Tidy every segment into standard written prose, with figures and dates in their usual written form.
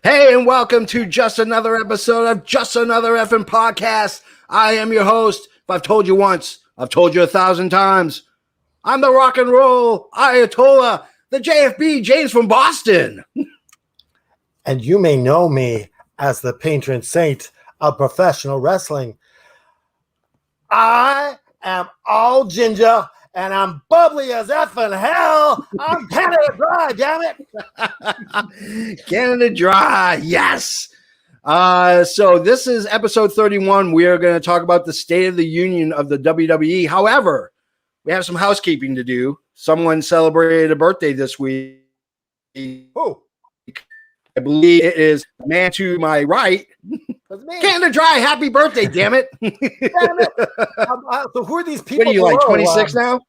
Hey, and welcome to just another episode of Just Another Effing Podcast. I am your host. If I've told you once, I've told you 1,000 times. I'm the rock and roll Ayatollah, the JFB, James from Boston. And you may know me as the patron saint of professional wrestling. I am all ginger and I'm bubbly as effing hell. I'm Canada Dry, damn it. Canada Dry, yes. So this is episode 31. We are going to talk about the state of the union of the WWE. However, we have some housekeeping to do. Someone celebrated a birthday this week. Oh, I believe it is the man to my right. that's me. Canada Dry, happy birthday, damn it. Damn it. So who are these people? What are you, like below? 26 now?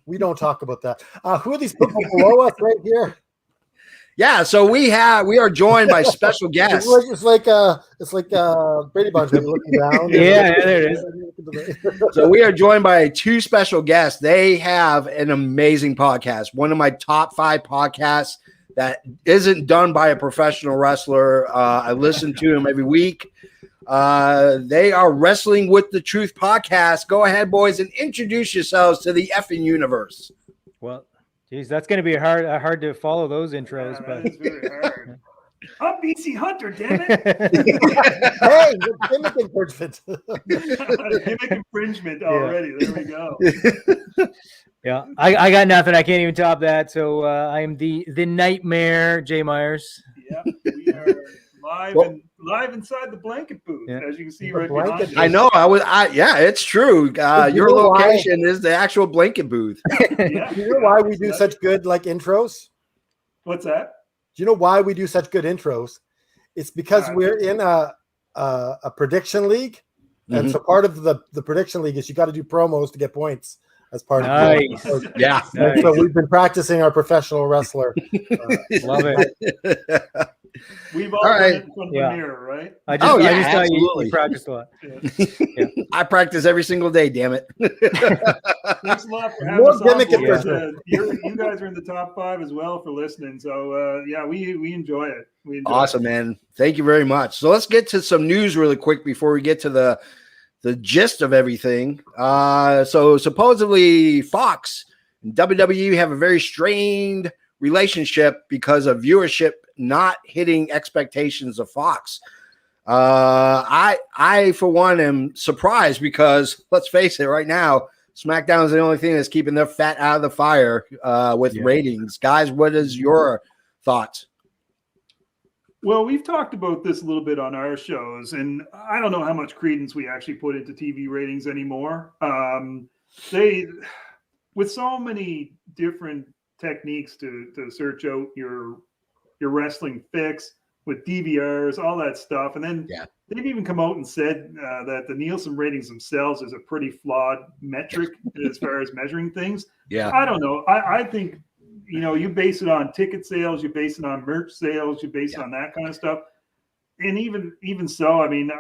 We don't talk about that. Who are these people below us right here? Yeah, so we are joined by special guests. It's like Brady Bunch looking down. Yeah, there it is. So we are joined by two special guests. They have an amazing podcast, one of my top 5 podcasts that isn't done by a professional wrestler. I listen to them every week. They are Wrestling with the Truth podcast. Go ahead, boys, and introduce yourselves to the effing universe. Well, geez, that's going to be hard to follow those intros, but it's very hard. I'm BC Hunter, damn it! Hey, gimmick infringement. Gimmick infringement already. There we go. yeah, I got nothing. I can't even top that. So I'm the Nightmare, Jay Myers. Yeah, we are live inside the blanket booth, as you can see right behind us. I know. Yeah, it's true. Your location is the actual blanket booth. Yeah. Do you know why we do such good intros? What's that? Do you know why we do such good intros? It's because we're in a prediction league, and so part of the prediction league is you got to do promos to get points as part of Nice. it. Yeah. And so we've been practicing our professional wrestler. Love it. We've all right. done it in front of the mirror, right? I just thought absolutely. you practiced a lot. Yeah. I practice every single day, damn it. Thanks a lot for having More us gimmick on. infringement. You guys are in the top 5 as well for listening. So we enjoy it. Awesome, man. Thank you very much. So let's get to some news really quick before we get to the gist of everything. So supposedly Fox and WWE have a very strained relationship because of viewership not hitting expectations of Fox. I for one am surprised because let's face it, right now SmackDown is the only thing that's keeping their fat out of the fire with ratings. Guys, what is your thoughts? Well, we've talked about this a little bit on our shows, and I don't know how much credence we actually put into TV ratings anymore. With so many different techniques to search out your wrestling fix with DVRs, all that stuff, and then they've even come out and said that the Nielsen ratings themselves is a pretty flawed metric as far as measuring things. Yeah, I don't know. I think. You base it on ticket sales, you base it on merch sales, you base it on that kind of stuff. And even so, I mean,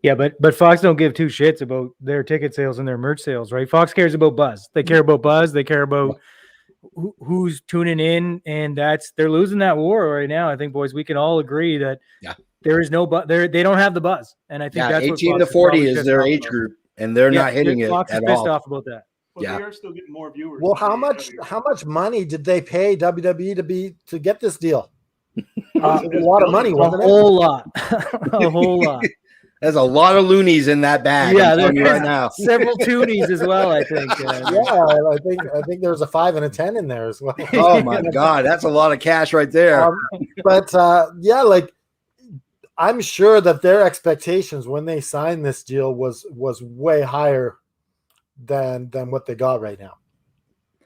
but Fox don't give two shits about their ticket sales and their merch sales, right? Fox cares about buzz. They care about buzz. They care about who's tuning in, and they're losing that war right now. I think, boys, we can all agree that there is no buzz. They don't have the buzz, and I think that's 18 what to 40 is their age group, and they're not hitting it Fox at is pissed all. off about that. Well, they are still getting more viewers. Well, how much money did they pay WWE to get this deal? A lot of money, wasn't it? A whole lot. A whole lot. There's a lot of loonies in that bag. Yeah, I'm telling you right now. Several toonies as well, I think. I think there's a 5 and a 10 in there as well. Oh my God, that's a lot of cash right there. I'm sure that their expectations when they signed this deal was way higher than what they got right now.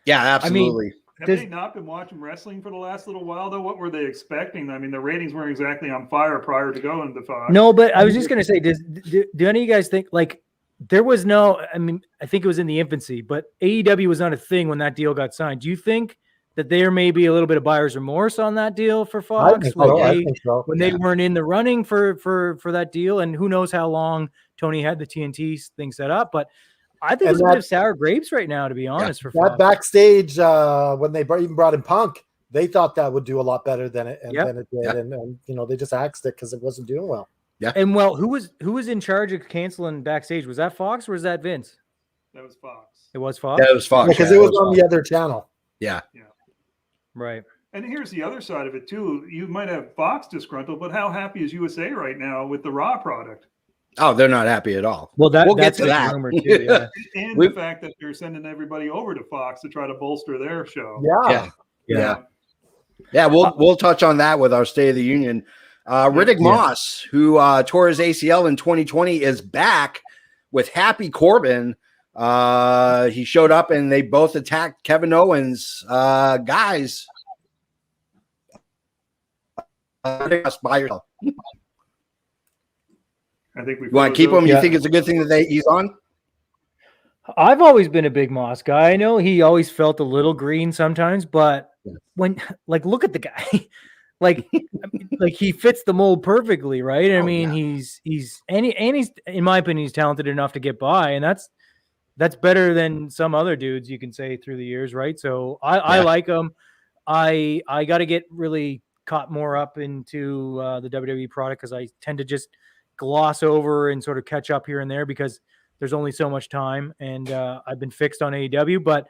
Yeah, absolutely. Have they not been watching wrestling for the last little while, though? What were they expecting? I mean, the ratings weren't exactly on fire prior to going to Fox. No, but I was just going to say, do any of you guys think, there was no, I mean, I think it was in the infancy, but AEW was not a thing when that deal got signed. Do you think that there may be a little bit of buyer's remorse on that deal for Fox? I think so. When they weren't in the running for that deal, and who knows how long Tony had the TNT thing set up, but I think it's a bit of sour grapes right now, to be honest. For that Fox. backstage when they even brought in Punk, they thought that would do a lot better than it Yep. than it did, and you know, they just axed it because it wasn't doing well. And well, who was in charge of canceling backstage? Was that Fox or was that Vince? That was Fox. It was Fox. Yeah, it was Fox. Because it was on the other channel. Yeah. Right. And here's the other side of it too. You might have Fox disgruntled, but how happy is USA right now with the Raw product? Oh, they're not happy at all. Well, we'll that's get to that. Rumor too, yeah. And the fact that they're sending everybody over to Fox to try to bolster their show. Yeah. We'll touch on that with our State of the Union. Riddick Moss, who tore his ACL in 2020, is back with Happy Corbin. He showed up and they both attacked Kevin Owens. Guys, by yourself. I think we want to keep him. You think it's a good thing that he's on? I've always been a big Moss guy. I know he always felt a little green sometimes, but when look at the guy, like he fits the mold perfectly, right? I mean, he's in my opinion, he's talented enough to get by, and that's better than some other dudes you can say through the years, right? So I like him. I got to get really caught more up into the WWE product because I tend to just gloss over and sort of catch up here and there because there's only so much time, and I've been fixed on AEW. But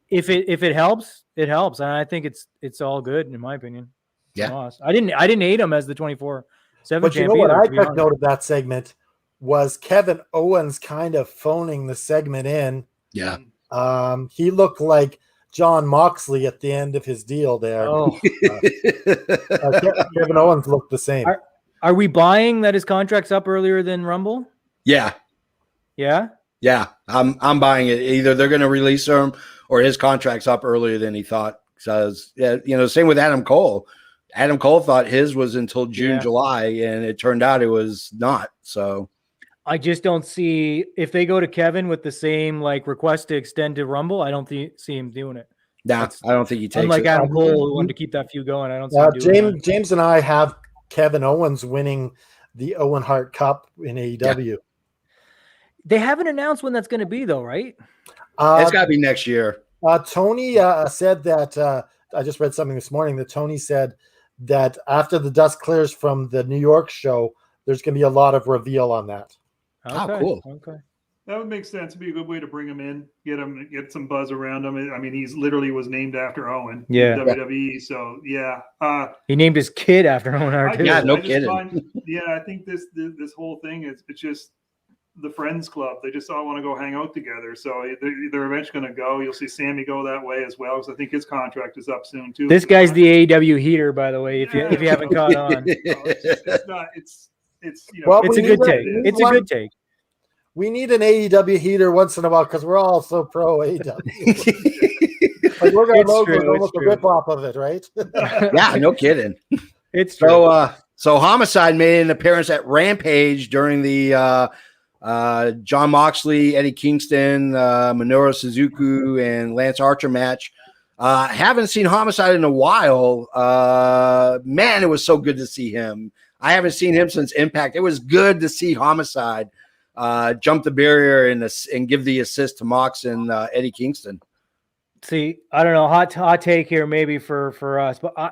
if it helps, it helps, and I think it's all good in my opinion. Yeah, I didn't hate him as the 24/7 champion. But you know what I took note of that segment was Kevin Owens kind of phoning the segment in. Yeah, he looked like John Moxley at the end of his deal there. Oh, Kevin Owens looked the same. Are we buying that his contract's up earlier than Rumble? Yeah. Yeah. I'm buying it. Either they're going to release him or his contract's up earlier than he thought. So, same with Adam Cole. Adam Cole thought his was until June, July, and it turned out it was not. So I just don't see if they go to Kevin with the same request to extend to Rumble. I don't see him doing it. No, I don't think he takes unlike it. Adam Cole, who wanted to keep that feud going. I don't see him doing that. James and I have Kevin Owens winning the Owen Hart Cup in AEW. Yeah. They haven't announced when that's going to be, though, right? It's got to be next year. Tony said that I just read something this morning that Tony said that after the dust clears from the New York show, there's going to be a lot of reveal on that. Okay. Oh, cool. Okay. That would make sense. It'd be a good way to bring him in, get some buzz around him. I mean, he's literally was named after Owen. Yeah. WWE. So he named his kid after Owen Hart. Yeah, no kidding. I think this whole thing it's just the Friends Club. They just all want to go hang out together. So they're eventually going to go. You'll see Sammy go that way as well, because I think his contract is up soon too. This guy's the AEW heater, by the way. If you haven't caught on, it's not. It's it's a good take. It's a good take. We need an AEW heater once in a while because we're all so pro AEW. We're going to logo almost a rip off of it, right? Yeah, no kidding. It's true. So Homicide made an appearance at Rampage during the John Moxley, Eddie Kingston, Minoru Suzuki, and Lance Archer match. Haven't seen Homicide in a while. Man, it was so good to see him. I haven't seen him since Impact. It was good to see Homicide jump the barrier and give the assist to Mox and Eddie Kingston. See, I don't know, hot take here maybe for us, but I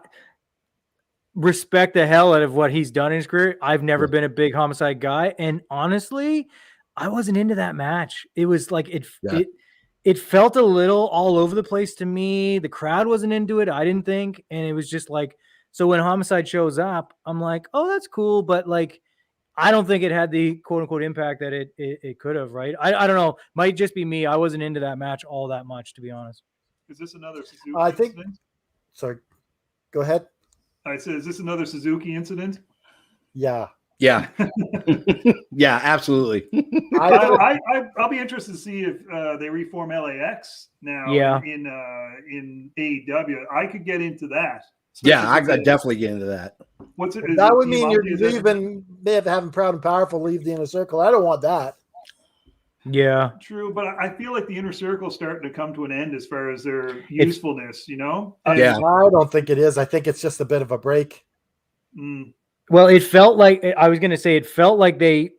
respect the hell out of what he's done in his career. I've never been a big Homicide guy, and honestly, I wasn't into that match. It was like it felt a little all over the place to me. The crowd wasn't into it, I didn't think, and it was just like, so when Homicide shows up, I'm like, oh, that's cool, but I don't think it had the quote unquote impact that it could have, right? I don't know. Might just be me. I wasn't into that match all that much, to be honest. Is this another Suzuki incident? Sorry. Go ahead. I said, is this another Suzuki incident? Yeah. Yeah. Yeah, absolutely. I'll be interested to see if they reform LAX now in AEW. I could get into that. Yeah, I could definitely get into that. What's it? That would mean you're leaving, having Proud and Powerful leave the Inner Circle. I don't want that. Yeah. True, but I feel like the Inner Circle is starting to come to an end as far as their usefulness, I don't think it is. I think it's just a bit of a break. Well, it felt like it felt like they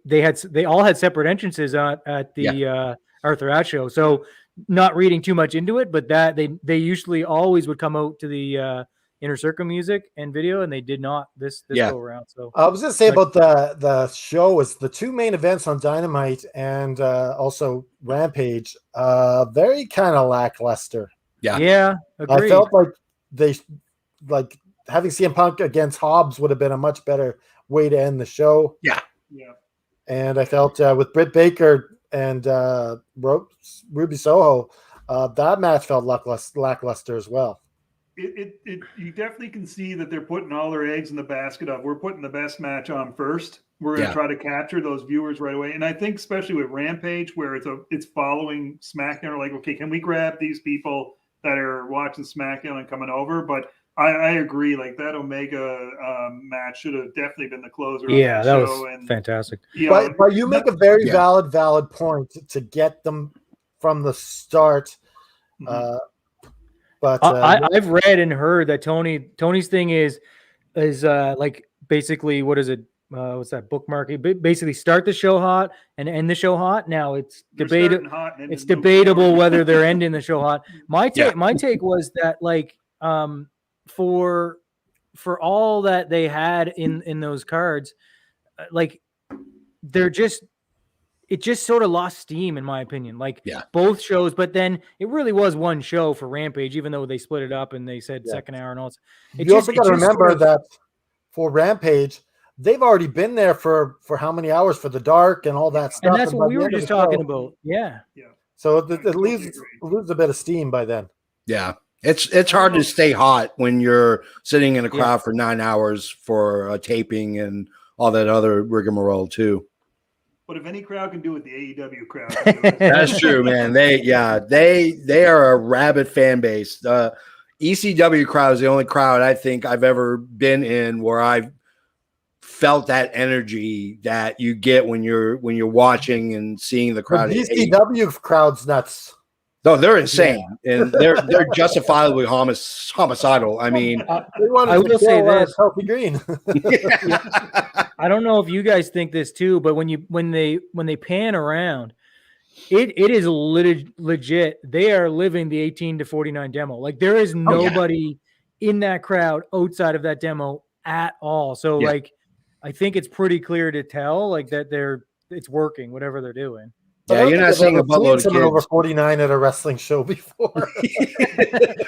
all had separate entrances at the Arthur Ashe show. So not reading too much into it, but that they usually always would come out to the Inner Circle music and video, and they did not this go around. So I was going to say about the show is the two main events on Dynamite and also Rampage, very kind of lackluster. Yeah, agreed. I felt like having CM Punk against Hobbs would have been a much better way to end the show. Yeah. And I felt with Britt Baker and Ruby Soho, that match felt lackluster as well. You definitely can see that they're putting all their eggs in the basket of, we're putting the best match on first. We're going to try to capture those viewers right away. And I think especially with Rampage, where it's following SmackDown, like, okay, can we grab these people that are watching SmackDown and coming over? But I agree, like that Omega match should have definitely been the closer. Yeah, that was fantastic. But you make a very valid point to get them from the start. But I've read and heard that Tony's thing is like basically, what is it? What's that bookmarking? Basically, start the show hot and end the show hot. Now it's debatable. It's debatable whether they're ending the show hot. My take was that like for all that they had in those cards, like it just sort of lost steam, in my opinion. Like both shows, but then it really was one show for Rampage, even though they split it up and they said second hour and all. You also got to remember that for Rampage, they've already been there for how many hours for the dark and all that stuff. And that's what we were just talking about. Yeah. So it leaves a bit of steam by then. Yeah. It's hard to stay hot when you're sitting in a crowd for 9 hours for taping and all that other rigmarole too. But if any crowd can do it, the AEW crowd can do it. That's true, man. They are a rabid fan base. The ECW crowd is the only crowd I think I've ever been in where I've felt that energy that you get when you're watching and seeing the crowd. The ECW crowd's nuts. No, they're insane, and they're justifiably homicidal. I mean, I will say this: Healthy Green. I don't know if you guys think this too, but when they pan around, it is legit. They are living the 18 to 49 demo. Like there is nobody in that crowd outside of that demo at all. So like, I think it's pretty clear to tell like that it's working, whatever they're doing. Yeah, you're not seeing a buttload of kids over 49 at a wrestling show before.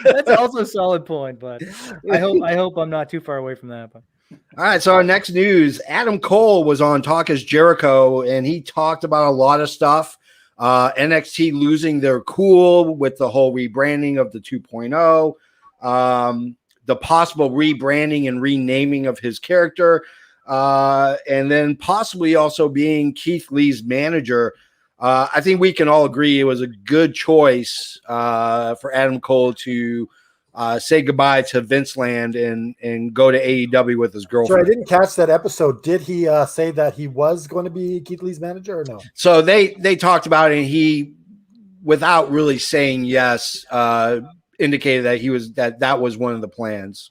That's also a solid point, but I hope I'm not too far away from that. But. All right, so our next news, Adam Cole was on Talk Is Jericho, and he talked about a lot of stuff. NXT losing their cool with the whole rebranding of the 2.0, the possible rebranding and renaming of his character, and then possibly also being Keith Lee's manager. I think we can all agree it was a good choice for Adam Cole to say goodbye to Vince Land and go to AEW with his girlfriend. Sorry, I didn't catch that episode. Did he say that he was going to be Keith Lee's manager or no? So they talked about it, and he, without really saying yes, indicated that that was one of the plans.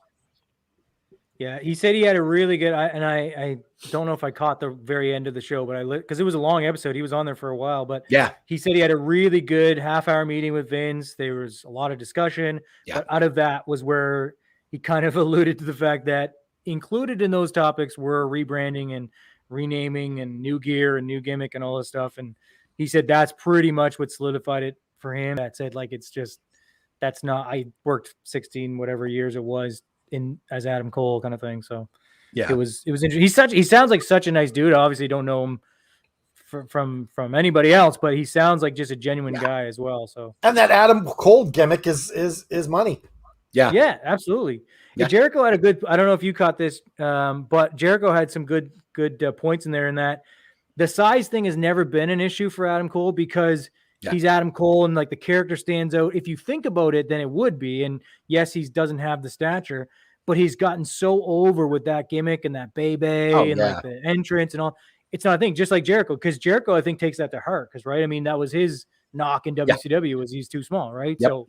Yeah, he said he had a really good, I don't know if I caught the very end of the show, but because it was a long episode, he was on there for a while, but he said he had a really good half-hour meeting with Vince. There was a lot of discussion, but out of that was where he kind of alluded to the fact that included in those topics were rebranding and renaming and new gear and new gimmick and all this stuff. And he said that's pretty much what solidified it for him. That said, like, it's just, that's not, I worked 16 whatever years it was as Adam Cole kind of thing. So it was interesting. He sounds like such a nice dude. I obviously don't know him from anybody else, but he sounds like just a genuine guy as well. So, and that Adam Cole gimmick is money. Yeah, absolutely. Yeah. Jericho had a good, I don't know if you caught this, but Jericho had some good points in there, in that the size thing has never been an issue for Adam Cole because he's Adam Cole and like the character stands out. If you think about it, then it would be. And yes, he doesn't have the stature, but he's gotten so over with that gimmick and that like the entrance and all. It's not a thing, just like Jericho, because Jericho, I think, takes that to heart. Because, right, I mean, that was his knock in WCW was he's too small, right? Yep. So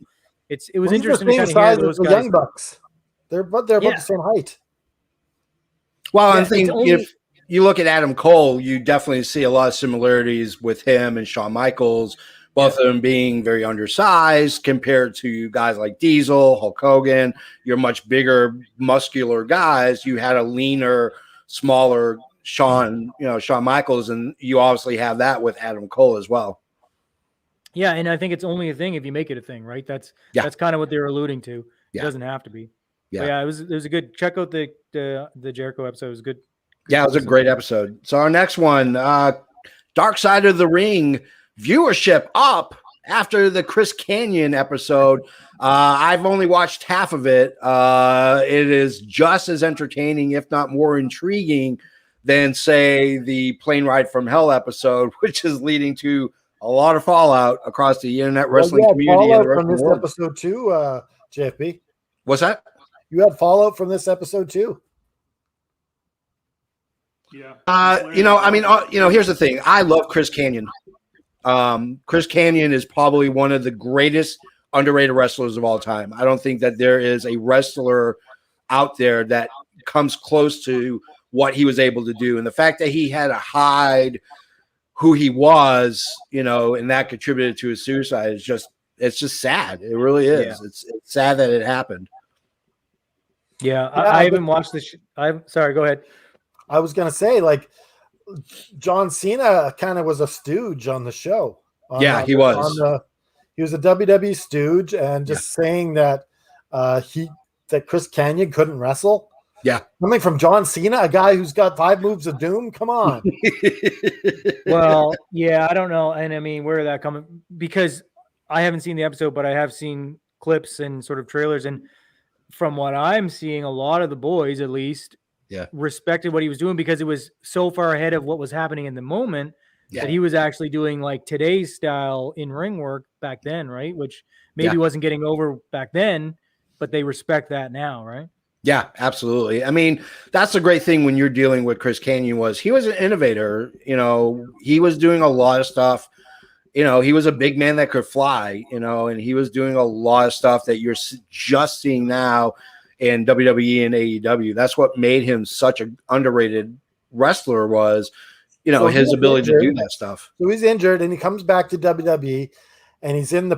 it was interesting to kind of hear those guys. Young Bucks. They're about the same height. Well, I think if you look at Adam Cole, you definitely see a lot of similarities with him and Shawn Michaels, Both of them being very undersized compared to guys like Diesel, Hulk Hogan. You're much bigger, muscular guys. You had a leaner, smaller Shawn Michaels, and you obviously have that with Adam Cole as well. Yeah, and I think it's only a thing if you make it a thing, right? That's kind of what they're alluding to. It doesn't have to be. Yeah, but yeah, it was a good check out the Jericho episode. It was good. Yeah, it was a great episode. So our next one, Dark Side of the Ring viewership up after the Chris Kanyon episode. I've only watched half of it. It is just as entertaining, if not more intriguing, than say the Plane Ride from Hell episode, which is leading to a lot of fallout across the internet wrestling community. Fallout from this episode too, JFB. What's that? You had fallout from this episode too. Yeah. Here's the thing. I love Chris Kanyon. Chris Kanyon is probably one of the greatest underrated wrestlers of all time. I don't think that there is a wrestler out there that comes close to what he was able to do. And the fact that he had to hide who he was, and that contributed to his suicide it's just sad. It really is. Yeah. It's sad that it happened. Yeah. I haven't watched this. I'm sorry. Go ahead. I was going to say, like, John Cena kind of was a stooge on the show. He was. He was a WWE stooge, and just saying that that Chris Kanyon couldn't wrestle. Yeah, coming from John Cena, a guy who's got 5 moves of doom. Come on. Well, yeah, I don't know, and I mean, where did that come? Because I haven't seen the episode, but I have seen clips and sort of trailers, and from what I'm seeing, a lot of the boys, at least, respected what he was doing because it was so far ahead of what was happening in the moment that he was actually doing like today's style in ring work back then, right? Which maybe wasn't getting over back then, but they respect that now, right? Yeah, absolutely. I mean, that's the great thing when you're dealing with Chris Kanyon he was an innovator. He was doing a lot of stuff. He was a big man that could fly, and he was doing a lot of stuff that you're just seeing now in WWE and AEW. That's what made him such an underrated wrestler was, his ability to do that stuff. So he's injured and he comes back to WWE and he's in the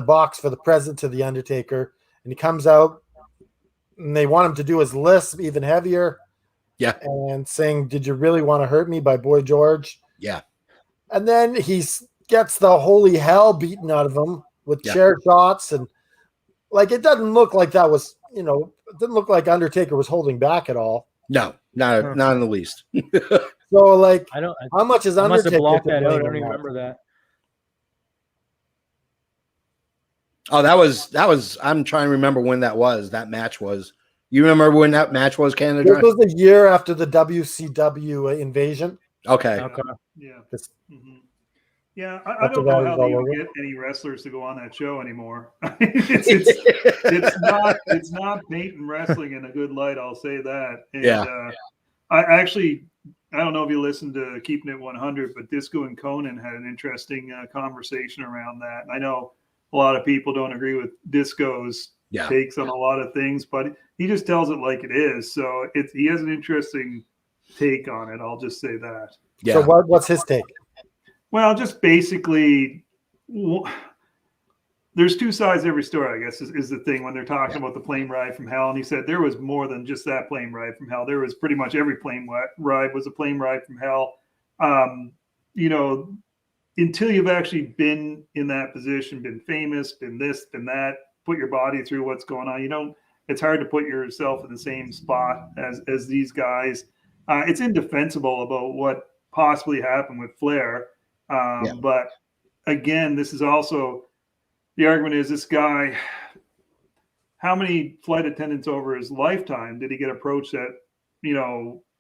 box for the present to The Undertaker. And he comes out and they want him to do his lisp even heavier. Yeah. And saying, "Did you really want to hurt me?" by Boy George. Yeah. And then he gets the holy hell beaten out of him with chair shots. And like, it doesn't look like that was, it didn't look like Undertaker was holding back at all. No, not in the least. So like, how much is Undertaker? I must have blocked that out. I don't even remember that. Oh, that was. I'm trying to remember when that match was. You remember when that match was, Canada Dry? This was the year after the WCW invasion. Okay. Yeah. Mm-hmm. Yeah, I don't know how they even get any wrestlers to go on that show anymore. It's not painting wrestling in a good light. I'll say that. And, I don't know if you listened to Keeping It 100, but Disco and Conan had an interesting conversation around that. And I know a lot of people don't agree with Disco's takes on a lot of things, but he just tells it like it is. So he has an interesting take on it. I'll just say that. Yeah. So what's his take? Well, just basically, there's two sides to every story, I guess, is the thing when they're talking about the plane ride from hell. And he said there was more than just that plane ride from hell. There was pretty much every plane ride was a plane ride from hell. Until you've actually been in that position, been famous, been this, been that, put your body through what's going on. It's hard to put yourself in the same spot as these guys. It's indefensible about what possibly happened with Flair. But again, this is also the argument is this guy, how many flight attendants over his lifetime did he get approached that,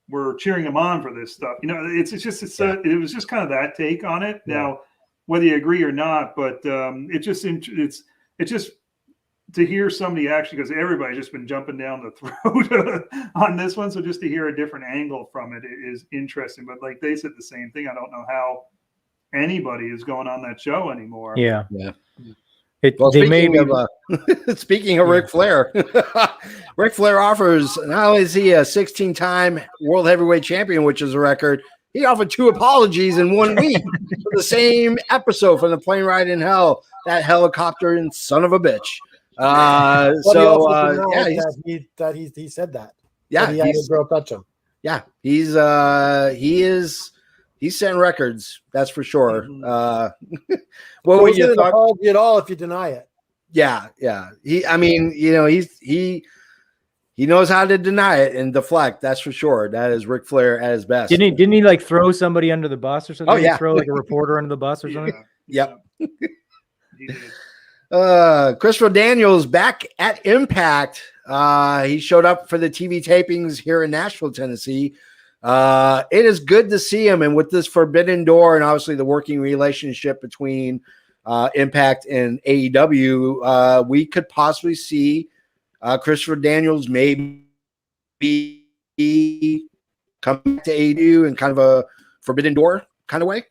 were cheering him on for this stuff? It was just kind of that take on it. Yeah. Now, whether you agree or not, but it's just to hear somebody actually, because everybody's just been jumping down the throat on this one. So just to hear a different angle from it is interesting. But like they said the same thing. I don't know how anybody is going on that show anymore. Yeah. Speaking of Ric Flair, Ric Flair offers, not only is he a 16-time world heavyweight champion, which is a record, He offered 2 apologies in 1 week for the same episode from the plane ride in hell. That helicopter and son of a bitch. But he So also denied yeah, he said that. yeah, That he had a girl touch him. yeah, he's setting records. That's for sure. What So would is it you an thought? apology at all if you deny it? Yeah, yeah. I mean, you know, he knows how to deny it and deflect. That's for sure. That is Ric Flair at his best. Didn't he like throw somebody under the bus or something? Oh, yeah. Throw like a reporter under the bus or something. Yep. He did. Christopher Daniels back at Impact. He showed up for the TV tapings here in Nashville, Tennessee. It is good to see him, and with this Forbidden Door and obviously the working relationship between Impact and AEW, we could possibly see Christopher Daniels maybe come to AEW in kind of a Forbidden Door kind of way.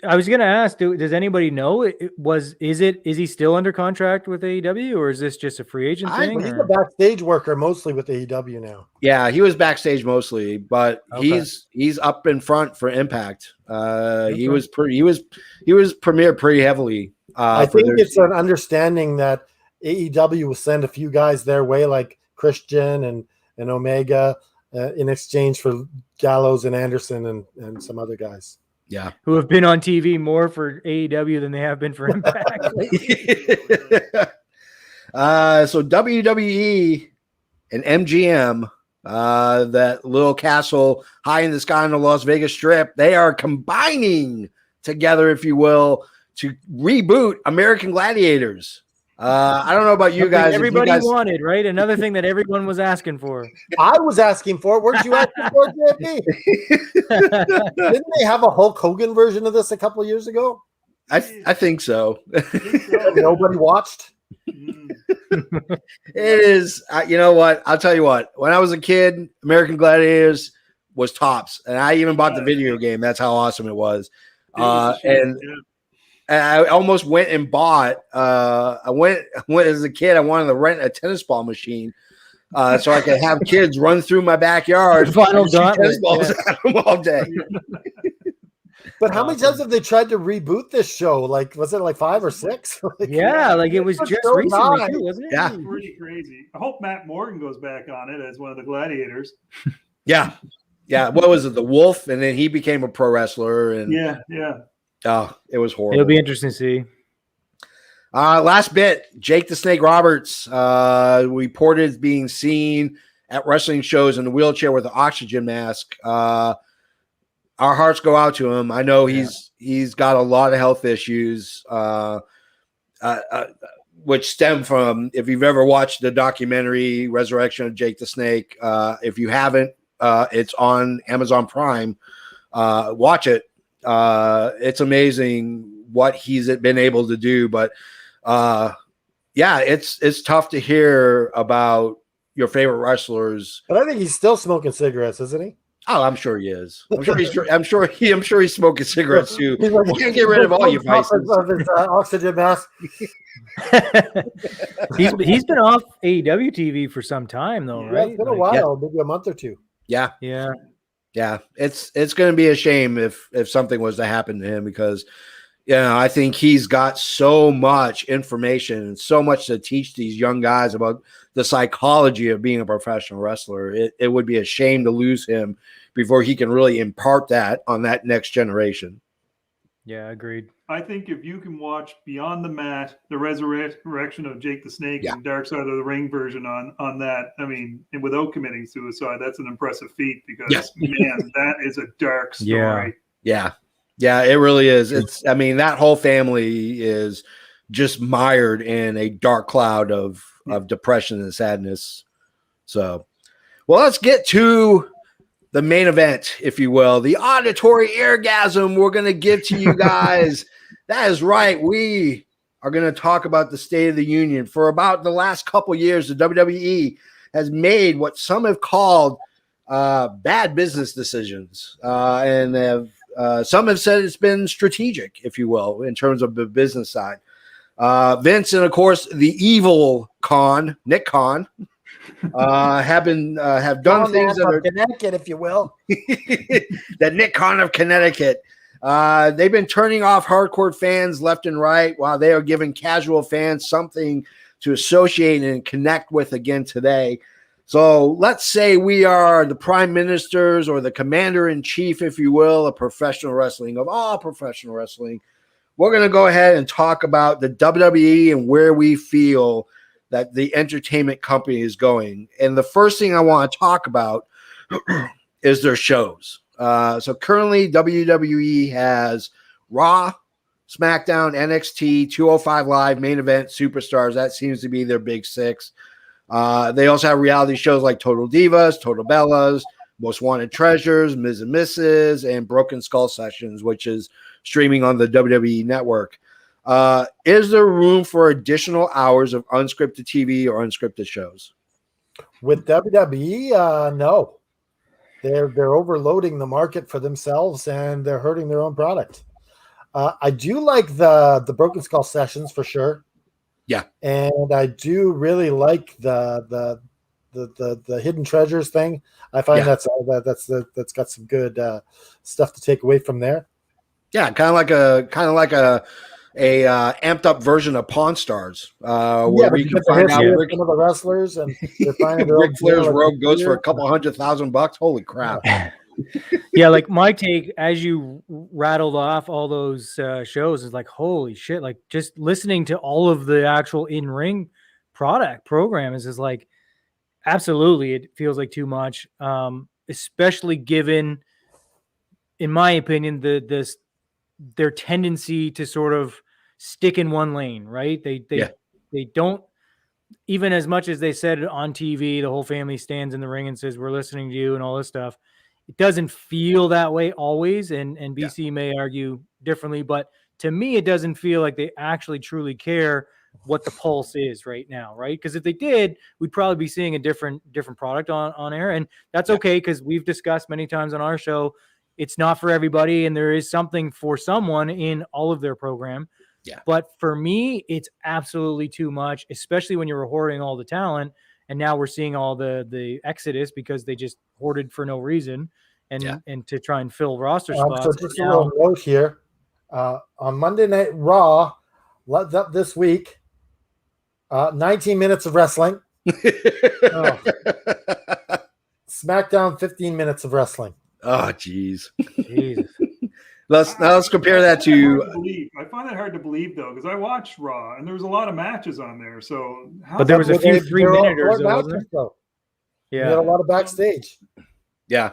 I was going to ask, does anybody know? Is he still under contract with AEW, or is this just a free agent thing? He's a backstage worker mostly with AEW now. Yeah, he was backstage mostly, but Okay. he's up in front for Impact. He was premiered pretty heavily. I think it's an understanding that AEW will send a few guys their way, like Christian and Omega, in exchange for Gallows and Anderson and some other guys. Yeah, who have been on TV more for AEW than they have been for Impact. So WWE and MGM, that little castle high in the sky on the Las Vegas Strip, they are combining together, if you will, to reboot American Gladiators. I don't know about you guys. Everybody wanted, right? Another thing that everyone was asking for. I was asking for it. Weren't you asking for it, JP? Didn't they have a Hulk Hogan version of this a couple of years ago? I think so. Nobody watched. It is. You know what? I'll tell you what. When I was a kid, American Gladiators was tops, and I even bought the video game. That's how awesome it was. And I almost went and bought. I went as a kid. I wanted to rent a tennis ball machine so I could have kids run through my backyard, Final tennis balls at them all day. But how many times have they tried to reboot this show? Like, was it like 5 or 6? It was just so recently, nice. too, wasn't it? Yeah. It's pretty crazy. I hope Matt Morgan goes back on it as one of the gladiators. Yeah. What was it? The Wolf, and then he became a pro wrestler. And Yeah. oh, it was horrible. It'll be interesting to see. Last bit, Jake the Snake Roberts reported as being seen at wrestling shows in a wheelchair with an oxygen mask. Our hearts go out to him. I know he's got a lot of health issues, which stem from, if you've ever watched the documentary Resurrection of Jake the Snake, if you haven't, it's on Amazon Prime. Watch it. It's amazing what he's been able to do, but it's tough to hear about your favorite wrestlers. But I think he's still smoking cigarettes, isn't he? Oh, I'm sure he is. I'm sure he's smoking cigarettes too. He's like, You can't get rid of all your vices. Of his oxygen mask. He's been off AEW TV for some time, though, Yeah, right? it's been a while, maybe a month or two. Yeah. It's going to be a shame if something was to happen to him, because I think he's got so much information and so much to teach these young guys about the psychology of being a professional wrestler. It would be a shame to lose him before he can really impart that on that next generation. Yeah, agreed. I think if you can watch Beyond the Mat, the resurrection of Jake the Snake, and Dark Side of the Ring version on that, I mean, and without committing suicide, that's an impressive feat, because man, that is a dark story. Yeah, it really is. That whole family is just mired in a dark cloud of depression and sadness. So, well, let's get to the main event, if you will, the auditory orgasm we're going to give to you guys. That is right. We are going to talk about the State of the Union. For about the last couple years, the WWE has made what some have called bad business decisions, and some have said it's been strategic, if you will, in terms of the business side. Vince and, of course, the evil Khan, Nick Khan, have done things that are Connecticut, if you will. the Nick Khan of Connecticut. They've been turning off hardcore fans left and right while they are giving casual fans something to associate and connect with again today. So let's say we are the prime ministers or the commander in chief, if you will, of professional wrestling, of all professional wrestling. We're going to go ahead and talk about the WWE and where we feel that the entertainment company is going. And the first thing I want to talk about is their shows. So currently WWE has Raw, SmackDown, NXT, 205 Live, Main Event, Superstars. That seems to be their big six. They also have reality shows like Total Divas, Total Bellas, Most Wanted Treasures, Ms. and Mrs., and Broken Skull Sessions, which is streaming on the WWE network. Is there room for additional hours of unscripted TV or unscripted shows? With WWE, no. They're overloading the market for themselves, and they're hurting their own product. I do like the Broken Skull Sessions for sure. Yeah, and I do really like the Hidden Treasures thing. I find that's got some good stuff to take away from there. Yeah, kind of like a amped up version of Pawn Stars, where we can find out some of the wrestlers and they're finding Ric Flair's robe goes for $200,000. Holy crap! Yeah, like my take as you rattled off all those shows is like, holy shit! Like just listening to all of the actual in-ring program is like, absolutely, it feels like too much, especially given, in my opinion, their tendency to sort of stick in one lane, right? They don't, even as much as they said on TV, the whole family stands in the ring and says, we're listening to you and all this stuff. It doesn't feel that way always. And BC may argue differently, but to me, it doesn't feel like they actually truly care what the pulse is right now. Right. Because if they did, we'd probably be seeing a different product on air. And that's okay. Cause we've discussed many times on our show, it's not for everybody. And there is something for someone in all of their program. Yeah. But for me, it's absolutely too much, especially when you're hoarding all the talent. And now we're seeing all the exodus because they just hoarded for no reason and to try and fill roster spots. So just a little note here. On Monday Night Raw, this week, 19 minutes of wrestling. SmackDown, 15 minutes of wrestling. Oh, geez. Jesus. Let's compare that to. I find that hard to believe though, because I watched Raw and there was a lot of matches on there. So, but there was a few 3-minuters, wasn't there? Yeah, we had a lot of backstage. Yeah,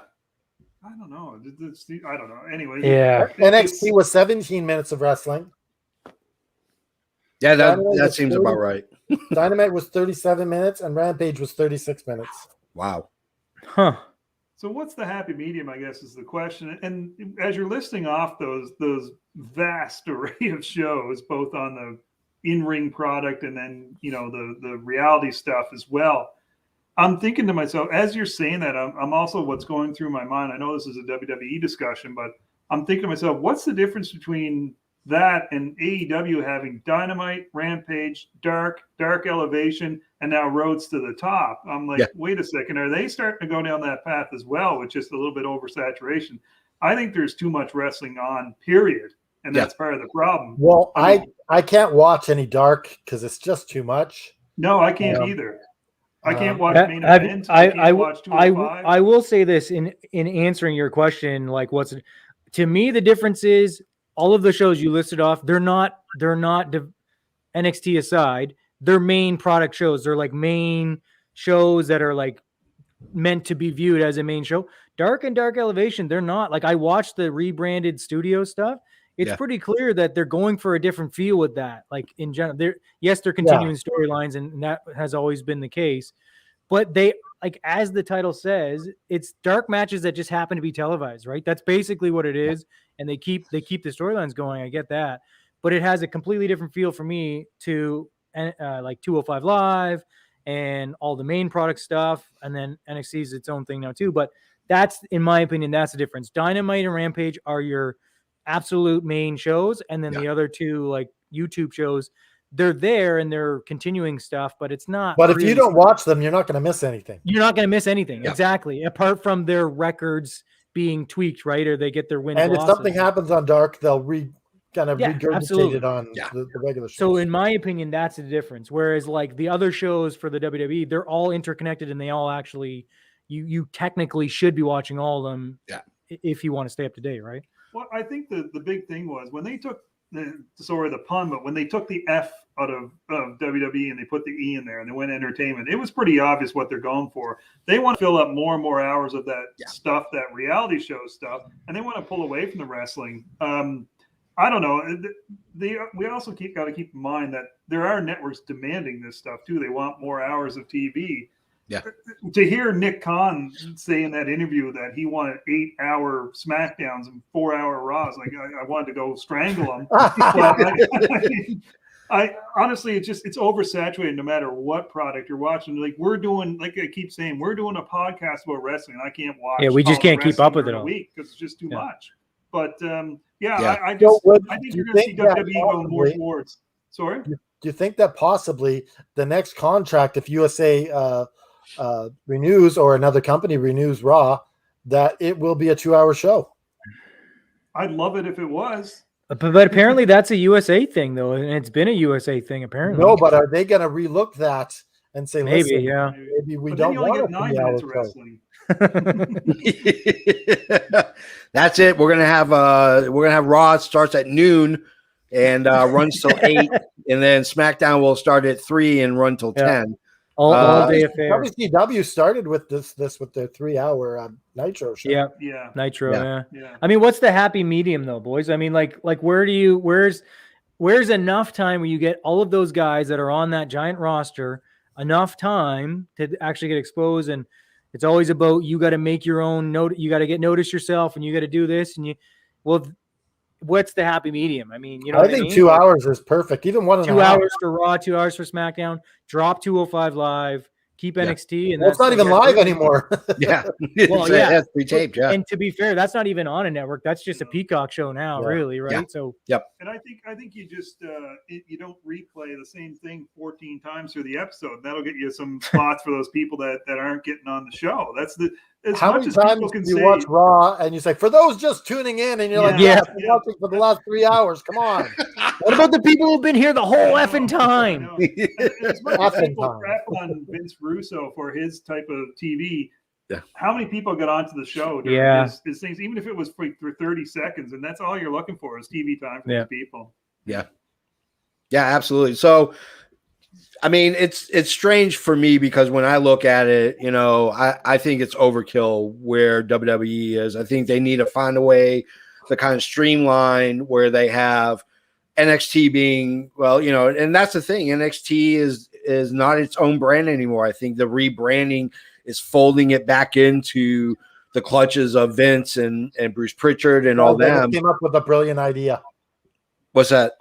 I don't know. I don't know. Anyway, yeah. NXT was 17 minutes of wrestling. Yeah, that seems about right. Dynamite was 37 minutes and Rampage was 36 minutes. Wow. Huh. So what's the happy medium, I guess, is the question. And as you're listing off those vast array of shows, both on the in-ring product and then, the reality stuff as well, I'm thinking to myself, as you're saying that, I'm also what's going through my mind. I know this is a WWE discussion, but I'm thinking to myself, what's the difference between that and AEW having Dynamite, Rampage, Dark Elevation, and now Roads to the Top? I'm like, wait a second, are they starting to go down that path as well with just a little bit oversaturation? I think there's too much wrestling on, period, and that's part of the problem. Well, I can't watch any Dark because it's just too much. No, I can't either. I can't watch Main Event. I watch 205. I will say this in answering your question, like to me, the difference is all of the shows you listed off, they're not NXT aside, they're main product shows. They're like main shows that are like meant to be viewed as a main show. Dark and Dark Elevation, they're not. Like I watched the rebranded studio stuff. It's pretty clear that they're going for a different feel with that. Like in general, they're continuing storylines, and that has always been the case. But they, like as the title says, it's dark matches that just happen to be televised, right? That's basically what it is. And they keep the storylines going. I get that, but it has a completely different feel for me to like 205 Live and all the main product stuff, and then NXT is its own thing now too. But that's, in my opinion, that's the difference. Dynamite and Rampage are your absolute main shows, and then the other two like YouTube shows, they're there and they're continuing stuff, but it's not. But if you really- don't watch them, you're not going to miss anything. you're not going to miss anything. Yeah. Exactly. Apart from their records being tweaked, right? Or they get their wins. And if losses. something happens on Dark, they'll kind of regurgitate absolutely. it on Yeah. the regular shows. So in my opinion, that's the difference. Whereas like the other shows for the WWE, they're all interconnected and they all actually, you technically should be watching all of them. Yeah. If you want to stay up to date, right? Well, I think the big thing was when they took sorry the pun, but when they took the F out of WWE and they put the E in there and they went entertainment, it was pretty obvious what they're going for. They want to fill up more and more hours of that stuff, that reality show stuff, and they want to pull away from the wrestling. I don't know. We also got to keep in mind that there are networks demanding this stuff too. They want more hours of TV. Yeah. To hear Nick Khan say in that interview that he wanted 8-hour SmackDowns and 4-hour Raws, like I wanted to go strangle him. I honestly, it's oversaturated no matter what product you're watching. Like we're doing, like I keep saying, we're doing a podcast about wrestling. And I can't watch. Yeah, we just all the can't keep up with wrestling it in a all. week because it's just too much. But I So think do you're you going to see think that WWE going more possibly- towards. Sorry. Do you think that possibly the next contract, if USA renews or another company renews Raw, that it will be a 2-hour show? I'd love it if it was. But apparently that's a USA thing though, and it's been a USA thing apparently. No, but are they going to relook that and say, Maybe, listen, yeah. maybe we But then don't you only want get a 9 minutes of 3-hour show? wrestling. That's it. We're gonna have Raw. It starts at noon and runs till 8, and then SmackDown will start at 3 and run till 10. all day affair. WCW started with this with their 3-hour Nitro show. Yeah, Yeah. Nitro. Yeah. Yeah. I mean, what's the happy medium though, boys? I mean, like where's enough time where you get all of those guys that are on that giant roster enough time to actually get exposed? And it's always about you got to make your own note. You got to get noticed yourself, and you got to do this. And what's the happy medium? I mean, you know, I think 2 hours is perfect. Even 1.5 2 hours for Raw, 2 hours for SmackDown. Drop 205 live. Keep NXT, and Well, it's not even live anymore. Yeah. Well, yeah. That's pre-taped. Yeah. And to be fair, that's not even on a network. That's just a Peacock show now, Yeah. really, right? Yeah. So And I think you just you don't replay the same thing 14 times through the episode. That'll get you some spots for those people that aren't getting on the show. That's as How much many as people times can do you say. watch Raw and you say, for those just tuning in, and you're like, Yeah. I've been watching for the last 3 hours. Come on. what about the people who've been here the whole effing time? I know. And as much as Effing people time. crap on Vince Russo for his type of TV, Yeah. how many people got onto the show during Yeah. his things, even if it was for 30 seconds, and that's all you're looking for is TV time for Yeah. these people. Yeah, absolutely. So, I mean, it's strange for me because when I look at it, you know, I think it's overkill where WWE is. I think they need to find a way to kind of streamline where they have NXT being, well, you know, and that's the thing. NXT is not its own brand anymore. I think the rebranding is folding it back into the clutches of Vince and Bruce Pritchard and all They them. came up with a brilliant idea. What's that?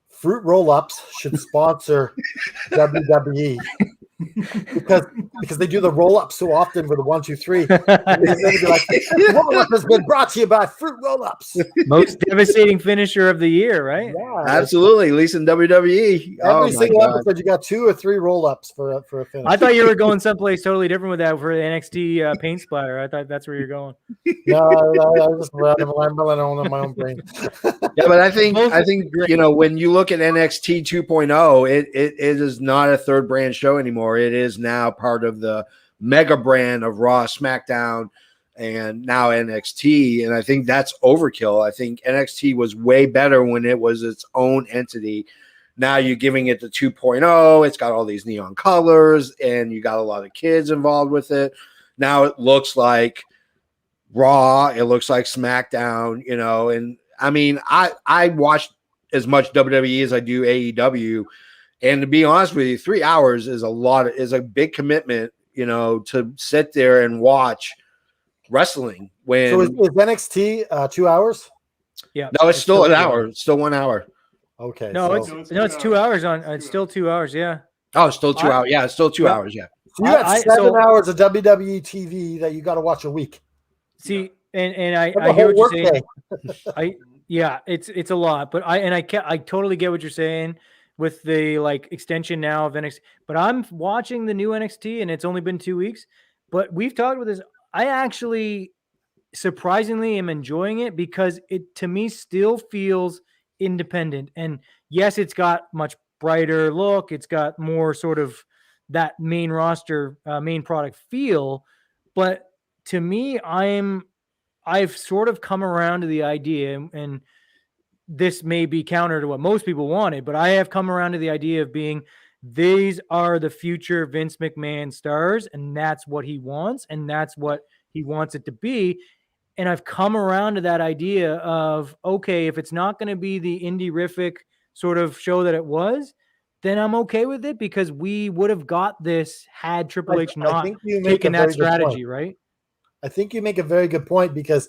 Fruit roll-ups should sponsor WWE because they do the roll-ups so often for the 1, 2, 3. And they'd be like, roll-up has been brought to you by Fruit Roll-ups. Most devastating finisher of the year, right? Yeah, Absolutely, at least in WWE. every my single God. episode, you got 2 or 3 roll-ups for a finish. I thought you were going someplace totally different with that for NXT paint splatter. I thought that's where you're going. No, I just rambling on my own brain. Yeah, but I think Great. you know, when you look at NXT 2.0, it is not a third brand show anymore. It is now part of the mega brand of Raw, SmackDown, and now NXT. And I think that's overkill. I think NXT was way better when it was its own entity. Now you're giving it the 2.0. It's got all these neon colors, and you got a lot of kids involved with it. Now it looks like Raw. It looks like SmackDown, you know. And I mean, I watch as much WWE as I do AEW. And to be honest with you, 3 hours is a big commitment, you know, to sit there and watch wrestling. When So is NXT 2 hours? Yeah. no, it's still an 2 hour. It's still 1 hour. Okay. No, so, it's 2 hours on. It's still 2 hours. Yeah. Oh, it's still 2 hours. Yeah, it's still 2 Yeah. hours. Yeah. so you got I- 7 so- hours of WWE TV that you got to watch a week. See, and I That's a hear whole what you're saying. workday. Yeah, it's a lot, but I totally get what you're saying. with the like extension now of NXT. But I'm watching the new NXT, and it's only been 2 weeks. But we've talked about this. I actually surprisingly am enjoying it because it to me still feels independent. And yes, it's got much brighter look. It's got more sort of that main roster, main product feel. But to me, I've sort of come around to the idea, and this may be counter to what most people wanted, but I have come around to the idea of being these are the future Vince McMahon stars, and that's what he wants, and that's what he wants it to be. And I've come around to that idea of, okay, if it's not going to be the indie-rific sort of show that it was, then I'm okay with it, because we would have got this had Triple H not taken that strategy, right? I think you make a very good point, because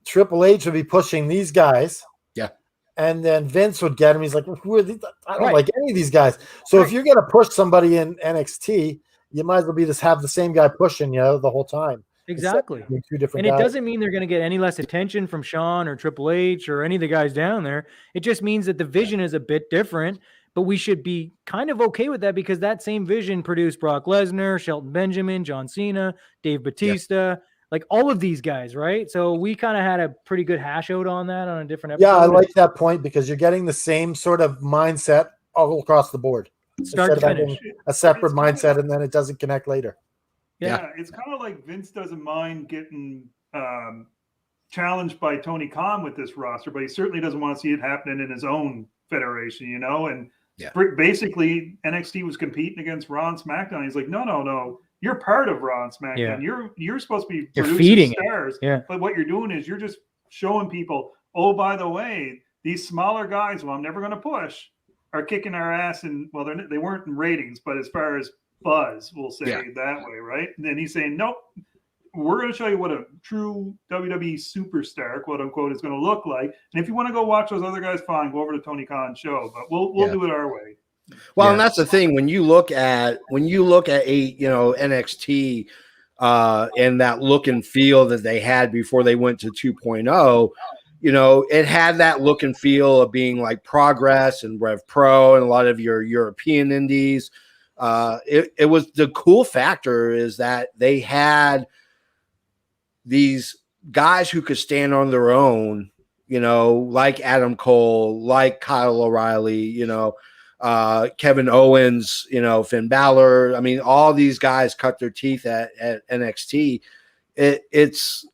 Triple H would be pushing these guys. Yeah. And then Vince would get him. He's like, who are these? I don't like any of these guys. So if you're going to push somebody in NXT, you might as well have the same guy pushing you the whole time. Exactly. Two different and guys. It doesn't mean they're going to get any less attention from Sean or Triple H or any of the guys down there. It just means that the vision is a bit different, but we should be kind of okay with that, because that same vision produced Brock Lesnar, Shelton Benjamin, John Cena, Dave Bautista, like all of these guys, right? So we kind of had a pretty good hash out on that on a different episode. Yeah, I like that point, because you're getting the same sort of mindset all across the board. Start to finish. A separate mindset, and then it doesn't connect later. Yeah, it's kind of like Vince doesn't mind getting challenged by Tony Khan with this roster, but he certainly doesn't want to see it happening in his own federation, you know? And basically NXT was competing against Raw and SmackDown. He's like, no. You're part of Raw and SmackDown. Yeah. You're supposed to be feeding stars. Yeah. But what you're doing is you're just showing people, oh, by the way, these smaller guys, well, I'm never going to push, are kicking our ass. And well, they weren't in ratings, but as far as buzz, we'll say that way, right? And then he's saying, nope, we're going to show you what a true WWE superstar, quote unquote, is going to look like. And if you want to go watch those other guys, fine, go over to Tony Khan's show, but we'll do it our way. Well, and that's the thing, when you look at NXT and that look and feel that they had before they went to 2.0, it had that look and feel of being like Progress and Rev Pro and a lot of your European indies. It was the cool factor is that they had these guys who could stand on their own, like Adam Cole, like Kyle O'Reilly, Kevin Owens, Finn Balor. I mean, all these guys cut their teeth at NXT. It's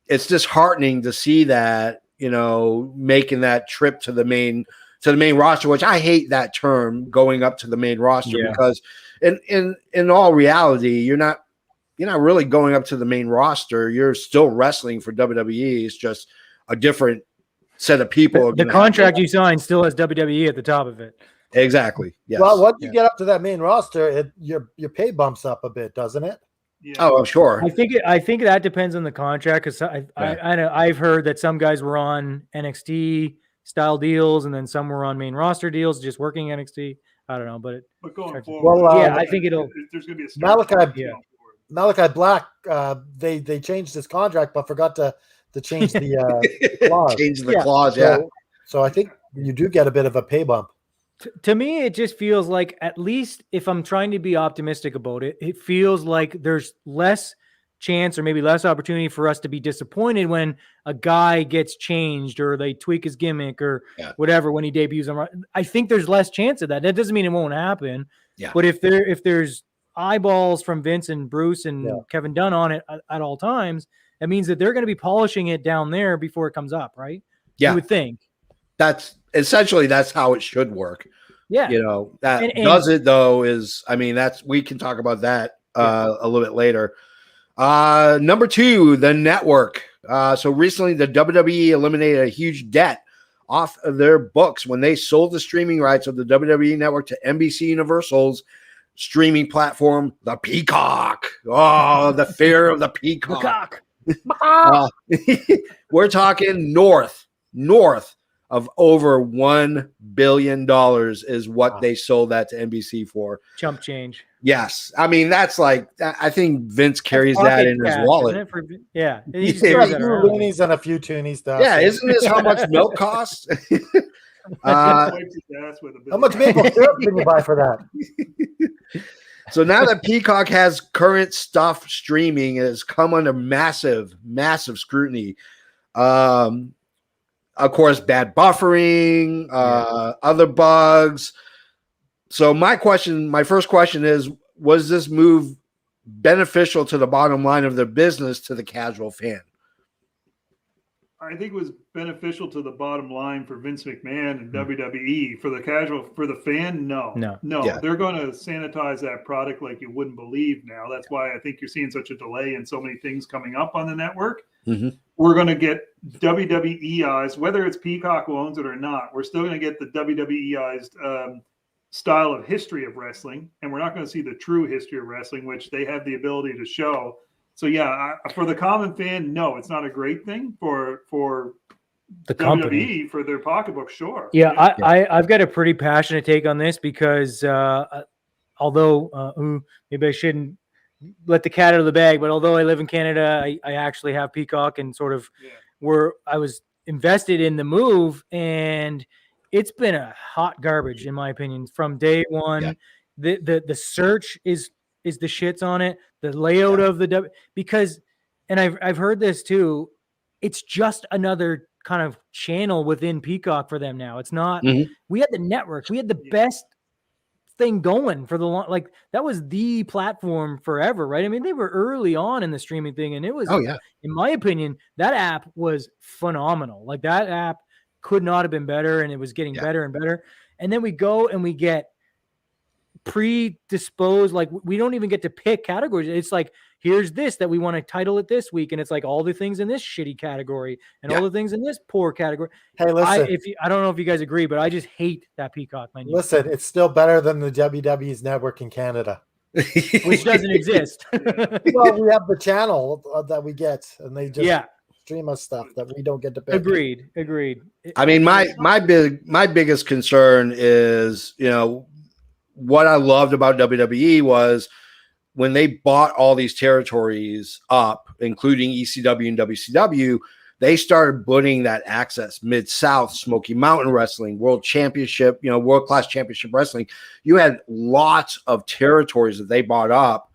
disheartening to see that, making that trip to the main roster, which I hate that term, going up to the main roster, because in all reality, you're not really going up to the main roster. You're still wrestling for WWE. It's just a different set of people. The contract you signed still has WWE at the top of it. Exactly. Yes. Well, once you get up to that main roster, your pay bumps up a bit, doesn't it? Yeah. Oh, sure. I think that depends on the contract, because I've heard that some guys were on NXT style deals, and then some were on main roster deals, just working NXT. I don't know, but going forward, I think there's going to be a Malachi Black. They changed his contract, but forgot to change the clause. Change the clause, So I think you do get a bit of a pay bump. To me, it just feels like, at least if I'm trying to be optimistic about it, it feels like there's less chance or maybe less opportunity for us to be disappointed when a guy gets changed or they tweak his gimmick or whatever when he debuts on. I think there's less chance of that. That doesn't mean it won't happen. Yeah. But if there's eyeballs from Vince and Bruce and Kevin Dunn on it at all times, that means that they're going to be polishing it down there before it comes up, right? Yeah. You would think. That's how it should work. Yeah. Does it though is, we can talk about that a little bit later. Number 2, the network. So recently the WWE eliminated a huge debt off of their books when they sold the streaming rights of the WWE network to NBC Universal's streaming platform, the Peacock. Oh, the fear of the Peacock. We're talking north of over $1 billion is what they sold that to NBC for. Chump change. Yes. That's like, I think Vince carries that in his wallet. He's got loonies and a few toonies stuff. Yeah. Isn't this how much milk costs? Wipes his ass with a How much maple syrup can you buy for that? So now that Peacock has current stuff streaming, it has come under massive scrutiny. Of course, bad buffering, other bugs. So my first question is, was this move beneficial to the bottom line of their business to the casual fan? I think it was beneficial to the bottom line for Vince McMahon and WWE. For the fan, no. Yeah. They're going to sanitize that product like you wouldn't believe now. That's why I think you're seeing such a delay in so many things coming up on the network. Mm-hmm. We're going to get WWE-ized, whether it's Peacock who owns it or not. We're still going to get the WWE-ized style of history of wrestling, and we're not going to see the true history of wrestling, which they have the ability to show. So yeah, for the common fan, no, it's not a great thing. For the WWE, company, for their pocketbook, sure. Yeah, I've got a pretty passionate take on this because although maybe I shouldn't let the cat out of the bag, but although I live in Canada, I actually have Peacock and sort of I was invested in the move, and it's been a hot garbage in my opinion from day one. The search is the shits on it. The layout of the because, and I've heard this too. It's just another kind of channel within Peacock for them now. It's not. Mm-hmm. We had the network. We had the best thing going for the long. Like that was the platform forever, right? I mean, they were early on in the streaming thing, and it was. Oh yeah. In my opinion, that app was phenomenal. Like that app could not have been better, and it was getting better and better. And then we go and we get predisposed, like we don't even get to pick categories. It's like, here's this that we want to title it this week, and it's like all the things in this shitty category and all the things in this poor category. Hey, listen, I don't know if you guys agree, but I just hate that Peacock menu. Listen, it's still better than the WWE's network in Canada, which doesn't exist. Well, we have the channel that we get, and they just stream us stuff that we don't get to pick. Agreed. I mean, my biggest concern is, what I loved about WWE was when they bought all these territories up, including ECW and WCW, they started putting that access, Mid-South, Smoky Mountain Wrestling, World Championship, World-Class Championship Wrestling. You had lots of territories that they bought up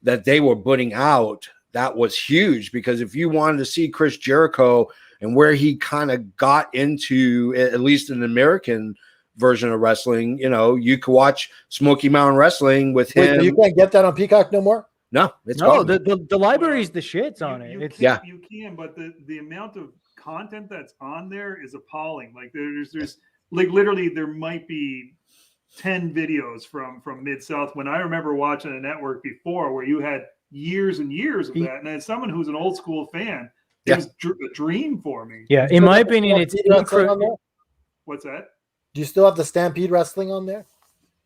that they were putting out. That was huge, because if you wanted to see Chris Jericho and where he kind of got into, at least an American version of wrestling, you could watch Smoky Mountain Wrestling with him. You can't get that on Peacock no more? No, it's gone. The library's the shits on it. You can, but the amount of content that's on there is appalling. Like there's like literally there might be 10 videos from Mid-South, when I remember watching a network before where you had years and years of that. And as someone who's an old school fan, it was a dream for me. Yeah, in my opinion, it's what's that? Do you still have the Stampede Wrestling on there?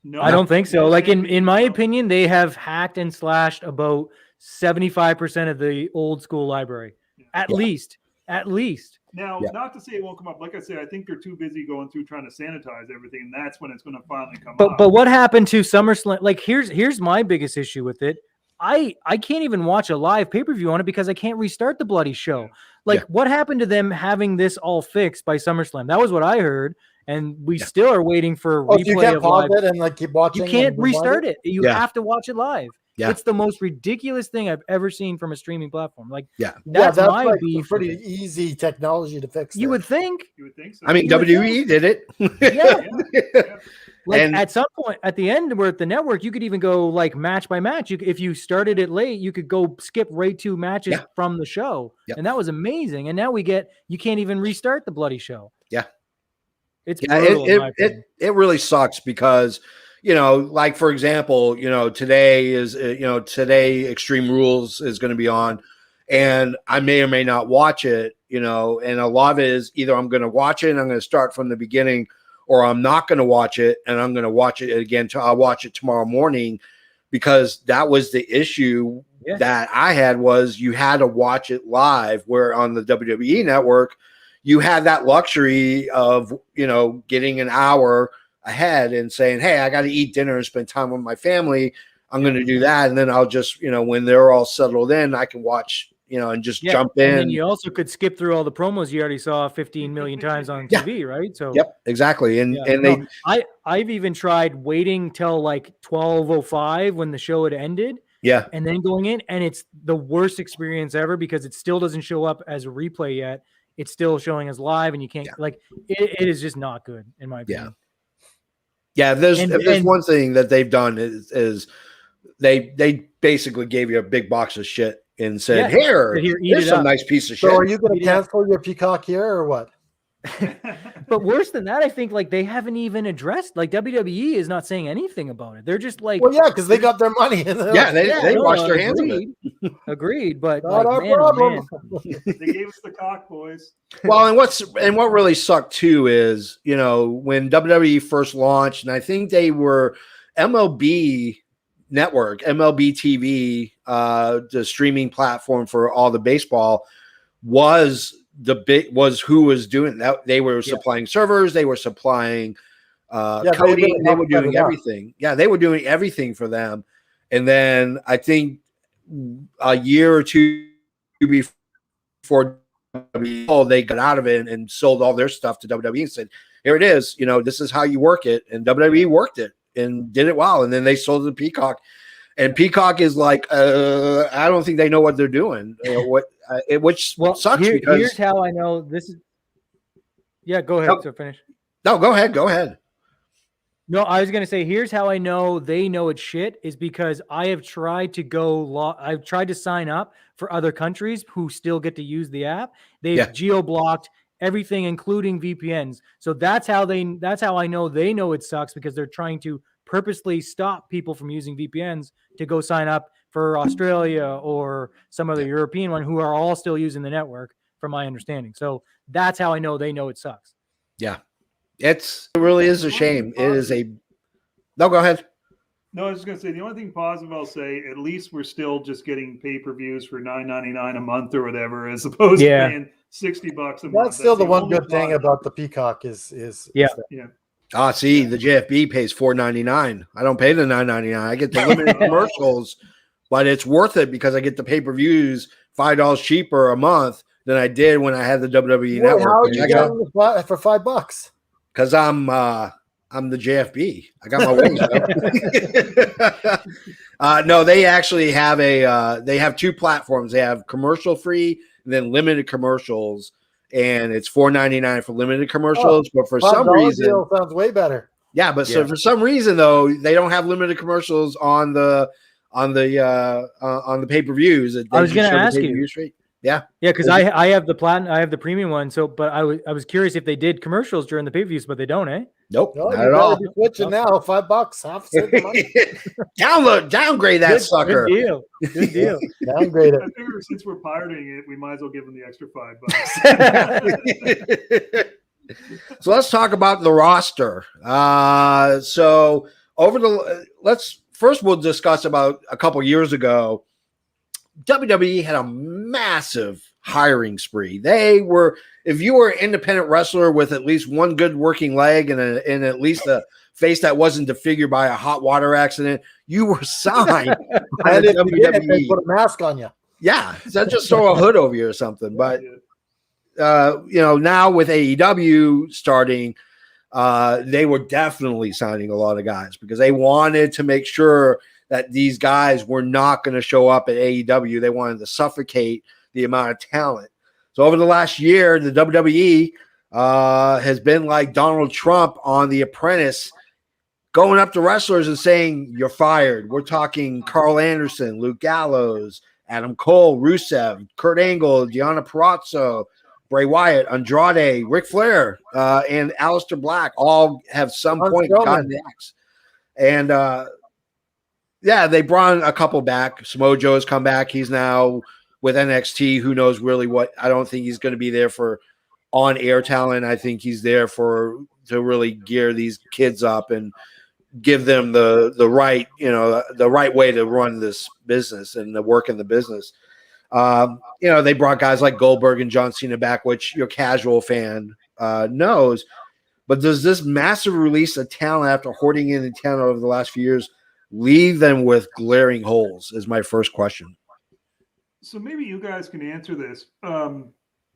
No, I don't think so. Like in my opinion, they have hacked and slashed about 75% of the old school library, at least. Now, not to say it won't come up. Like I said, I think they're too busy going through trying to sanitize everything, and that's when it's going to finally come up. But what happened to SummerSlam? Like here's my biggest issue with it. I can't even watch a live pay-per-view on it because I can't restart the bloody show. Like what happened to them having this all fixed by SummerSlam? That was what I heard. And we still are waiting for a replay you can't of live. It and keep watching. You can't restart it. You have to watch it live. Yeah. It's the most ridiculous thing I've ever seen from a streaming platform. Like, that's my like pretty easy technology to fix. You would think. So. I mean, WWE did it. Like at some point at the end, where at the network, you could even go like match by match. If you started it late, you could go skip right 2 matches from the show, and that was amazing. And now you can't even restart the bloody show. Yeah. It's brutal, it really sucks because, like for example, today Extreme Rules is going to be on, and I may or may not watch it, and a lot of it is either I'm going to watch it and I'm going to start from the beginning, or I'm not going to watch it and I'm going to watch it again. I'll watch it tomorrow morning, because that was the issue that I had, was you had to watch it live, where on the WWE network, you have that luxury of, getting an hour ahead and saying, hey, I got to eat dinner and spend time with my family. I'm going to do that. And then I'll just, when they're all settled in, I can watch, and just jump in. And then you also could skip through all the promos you already saw 15 million times on TV, right? So exactly. And I've even tried waiting till like 12:05 when the show had ended. Yeah. And then going in, and it's the worst experience ever because it still doesn't show up as a replay yet. It's still showing as live, and you can't it is just not good in my opinion. Yeah. There's one thing that they've done is they basically gave you a big box of shit and said, here's some nice piece of shit. So are you going to cancel your Peacock here or what? But worse than that, I think like they haven't even addressed, like WWE is not saying anything about it. They're just like, because they got their money. They washed their hands of it. Agreed, but not our problem. They gave us the cock, boys. Well, and what really sucked too is when WWE first launched, and I think they were MLB Network, MLB TV, the streaming platform for all the baseball was who was doing that. They were supplying servers, they were supplying coding, they were doing everything. Yeah, they were doing everything for them. And then I think a year or two before they got out of it and sold all their stuff to WWE and said, here it is, this is how you work it. And WWE worked it and did it well. And then they sold it to Peacock. And Peacock is like, I don't think they know what they're doing. Which sucks. Because here's how I know this is. Yeah, go ahead. So finish. No, go ahead. Go ahead. No, I was gonna say here's how I know they know it's shit is because I have tried to I've tried to sign up for other countries who still get to use the app. They've geo-blocked everything, including VPNs. So that's how I know they know it sucks because they're trying to purposely stop people from using VPNs to go sign up for Australia or some other European one who are all still using the network, from my understanding. So that's how I know they know it sucks. Yeah. It really is a shame. No, go ahead. No, I was just going to say, the only thing positive I'll say, at least we're still just getting pay-per-views for $9.99 a month or whatever, as opposed to paying $60 a month. That's still the one good thing about the Peacock is see, the JFB pays $4.99. I don't pay the $9.99. I get the limited commercials, but it's worth it because I get the pay-per-views $5 cheaper a month than I did when I had the WWE network. How are you getting it for $5? Because I'm the JFB. I got my wings. No, they actually have they have two platforms. They have commercial free and then limited commercials, and it's $4.99 for limited commercials. But for some reason, deal sounds way better. Yeah, but so for some reason though, they don't have limited commercials on the pay-per-views. I was going to ask you. Yeah, because I have the I have the premium one. So, but I was curious if they did commercials during the pay-per-views, but they don't, eh? Nope, no, not at all. Be switching now, $5, half the money. Downgrade that sucker. Good deal. Downgrade it. I figure since we're pirating it, we might as well give them the extra $5. So let's talk about the roster. So we'll discuss about a couple years ago. WWE had a massive hiring spree. If you were an independent wrestler with at least one good working leg and at least a face that wasn't disfigured by a hot water accident, you were signed by the WWE. They put a mask on you. Yeah, so just throw a hood over you or something. But now with AEW starting, they were definitely signing a lot of guys because they wanted to make sure that these guys were not going to show up at AEW. They wanted to suffocate the amount of talent. So over the last year, the WWE has been like Donald Trump on The Apprentice, going up to wrestlers and saying, you're fired. We're talking Carl Anderson, Luke Gallows, Adam Cole, Rusev, Kurt Angle, Deonna Purrazzo, Bray Wyatt, Andrade, Ric Flair, and Aleister Black all have some point gotten the axe. And they brought a couple back. Samoa has come back. He's now with NXT. Who knows really what? I don't think he's going to be there for on-air talent. I think he's there to really gear these kids up and give them the right way to run this business and the work in the business. They brought guys like Goldberg and John Cena back, which your casual fan knows. But does this massive release of talent after hoarding in the talent over the last few years leave them with glaring holes is my first question. So maybe you guys can answer this.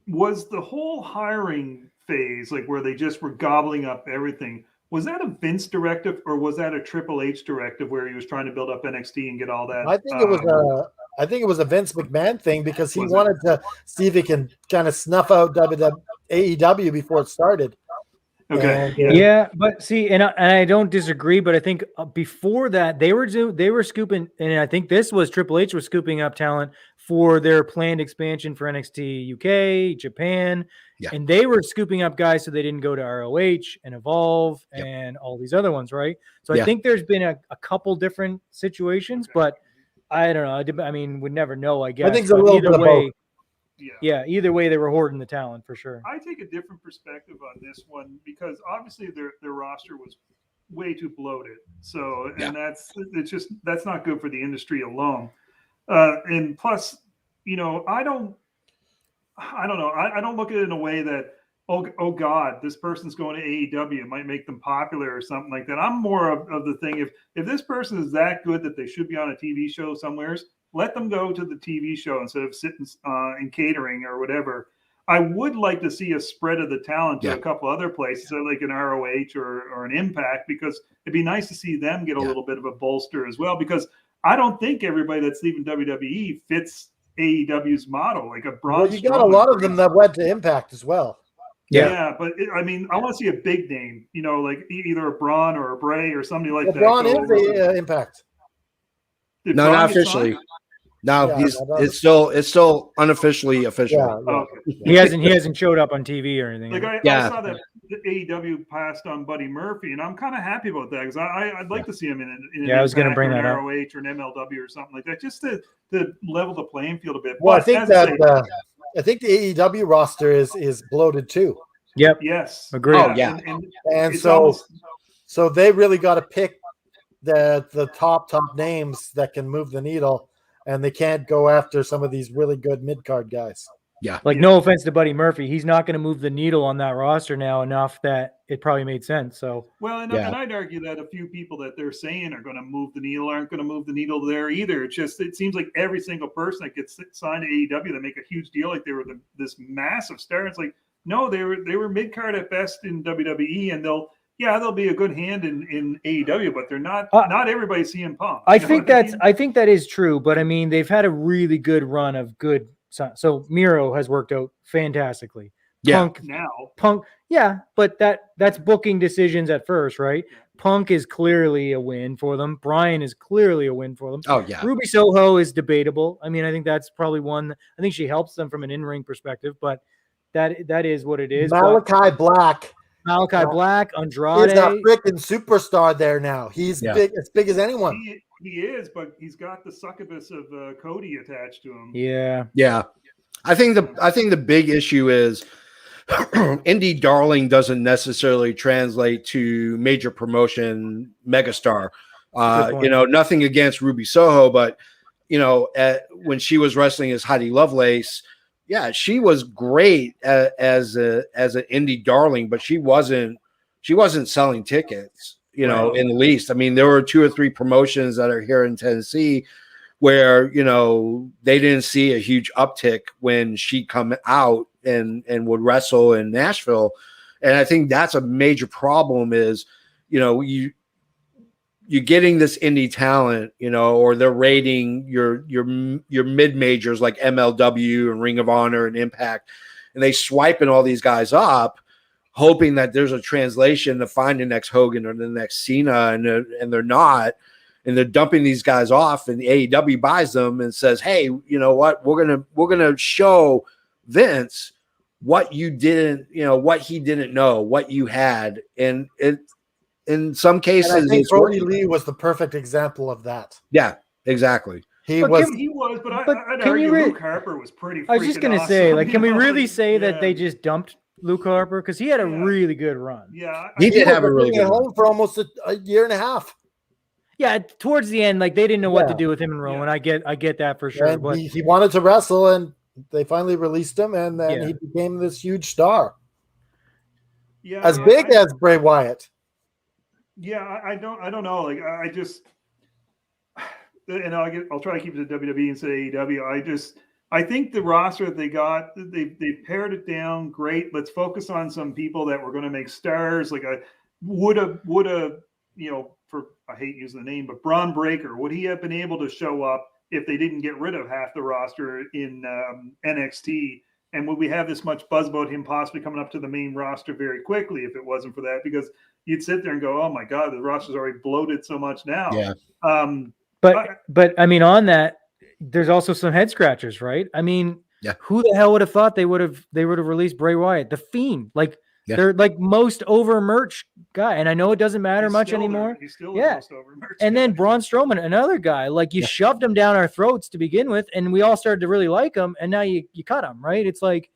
Was the whole hiring phase, like where they just were gobbling up everything, was that a Vince directive or was that a Triple H directive where he was trying to build up NXT and get all that? I think it was a Vince McMahon thing because he wanted to see if he can kind of snuff out AEW before it started. Okay. And, Yeah, but see, and I don't disagree, but I think before that they were scooping, and I think this was Triple H was scooping up talent for their planned expansion for NXT UK, Japan, and they were scooping up guys so they didn't go to ROH and Evolve and all these other ones, right? So I think there's been a couple different situations, but I don't know. I mean, we'd never know, I guess. I think it's a little bit of both. Yeah, either way, they were hoarding the talent for sure. I take a different perspective on this one because obviously their roster was way too bloated. So, and that's not good for the industry alone. And plus, I don't know. I don't look at it in a way that, oh God, this person's going to AEW. It might make them popular or something like that. I'm more of the thing. If this person is that good that they should be on a TV show somewheres, let them go to the TV show instead of sitting in catering or whatever. I would like to see a spread of the talent to a couple other places, like an ROH or an Impact, because it'd be nice to see them get a little bit of a bolster as well. Because I don't think everybody that's leaving WWE fits AEW's model. Like a Braun. Well, you got a lot of them that went to Impact as well. Yeah, but I want to see a big name. Like either a Braun or a Bray or somebody like that. Braun is the Impact. No, not officially. No, it's still unofficially official. Okay. He hasn't showed up on TV or anything. Like I saw that the AEW passed on Buddy Murphy, and I'm kind of happy about that because I'd like to see him in I was going to bring that up. ROH or an MLW or something like that, just to level the playing field a bit. Well, I think I think the AEW roster is bloated too. Yep. Yes. Agreed. Oh yeah. And so they really got to pick the top names that can move the needle, and they can't go after some of these really good mid-card guys. Yeah. No offense to Buddy Murphy, he's not going to move the needle on that roster now enough that it probably made sense. So and I'd argue that a few people that they're saying are going to move the needle aren't going to move the needle there either. It seems like every single person that gets signed to AEW, they make a huge deal like they were this massive star. It's like, no, they were mid-card at best in WWE, and they'll be a good hand in AEW, but they're not everybody's CM Punk. I think that is true, but I mean, they've had a really good run of good. So Miro has worked out fantastically. Yeah. Punk. Yeah, but that's booking decisions at first, right? Yeah. Punk is clearly a win for them. Bryan is clearly a win for them. Oh yeah. Ruby Soho is debatable. I mean, I think that's probably one. I think she helps them from an in-ring perspective, but that is what it is. Malachi Black, Andrade is a freaking superstar there now. He's big, as big as anyone. He is, but he's got the succubus of Cody attached to him. Yeah. I think the big issue is indie darling doesn't necessarily translate to major promotion megastar. Nothing against Ruby Soho, but when she was wrestling as Heidi Lovelace, she was great as an indie darling, but she wasn't selling tickets. In the least. I mean, there were 2 or 3 promotions that are here in Tennessee where, they didn't see a huge uptick when she come out and would wrestle in Nashville. And I think that's a major problem is, you're getting this indie talent, or they're rating your mid majors like MLW and Ring of Honor and Impact, and they swiping all these guys up, hoping that there's a translation to find the next Hogan or the next Cena, and they're not, and they're dumping these guys off, and the AEW buys them and says, "Hey, you know what? We're gonna show Vince what you didn't, what he didn't know, what you had," and it. In some cases, and I think Brody Lee was the perfect example of that. Yeah, exactly. He was, but I'd argue Luke Harper was pretty. I was just gonna say, can we really say that they just dumped Luke Harper because he had a really good run? Yeah, he did have a really good run home for almost a year and a half. Yeah, towards the end, they didn't know what to do with him and Rowan. I get that for sure. And but he wanted to wrestle, and they finally released him, and then he became this huge star. Yeah, as big as Bray Wyatt. Yeah, I don't know. And I'll try to keep it to WWE and say AEW. I think the roster that they got, they pared it down. Great. Let's focus on some people that were going to make stars. Like I would have, for I hate using the name, but Braun Breaker, would he have been able to show up if they didn't get rid of half the roster in NXT? And would we have this much buzz about him possibly coming up to the main roster very quickly if it wasn't for that? Because you'd sit there and go, "Oh my God, the roster's already bloated so much now." Yeah. But I mean, on that, there's also some head scratchers, right? I mean, who the hell would have thought they would have released Bray Wyatt, the Fiend? Like they're like most over merch guy, and I know it doesn't matter much anymore. He's still the most over merch. And then Braun Strowman, another guy, like you shoved him down our throats to begin with, and we all started to really like him, and now you cut him, right? It's like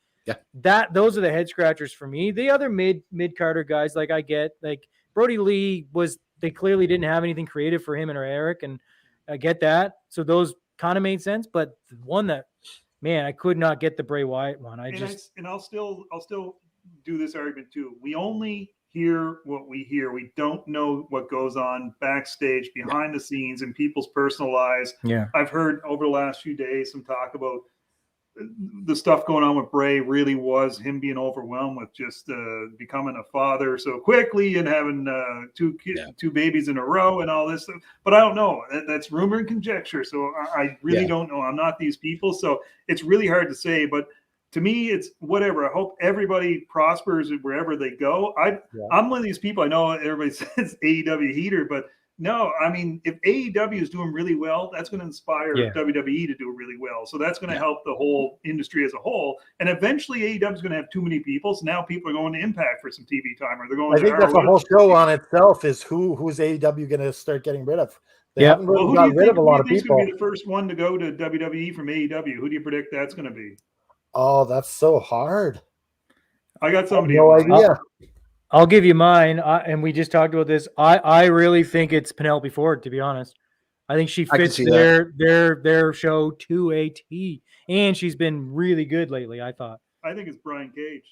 that. Those are the head scratchers for me. The other mid Carter guys, like I get, like Brody Lee they clearly didn't have anything creative for him and Eric, and I get that. So those kind of made sense, but the one that, man, I could not get the Bray Wyatt one. I'll still do this argument too. We only hear what we hear. We don't know what goes on backstage, behind the scenes, in people's personal lives. Yeah, I've heard over the last few days some talk about the stuff going on with Bray really was him being overwhelmed with just becoming a father so quickly and having two babies in a row and all this stuff. But I don't know. That's rumor and conjecture. So I really don't know. I'm not these people. So it's really hard to say. But to me, it's whatever. I hope everybody prospers wherever they go. I'm one of these people. I know everybody says AEW heater, but no, I mean, if AEW is doing really well, that's going to inspire WWE to do really well. So that's going to help the whole industry as a whole. And eventually AEW is going to have too many people. So now people are going to Impact for some TV time, or they're going I think that's a whole show on itself, is who's AEW going to start getting rid of. They haven't really got rid of a lot of people. Who's going to be the first one to go to WWE from AEW? Who do you predict that's going to be? Oh, that's so hard. I got somebody. No idea. I'll give you mine, and we just talked about this. I really think it's Penelope Ford, to be honest. I think she fits their show to a T, and she's been really good lately, I thought. I think it's Brian Cage.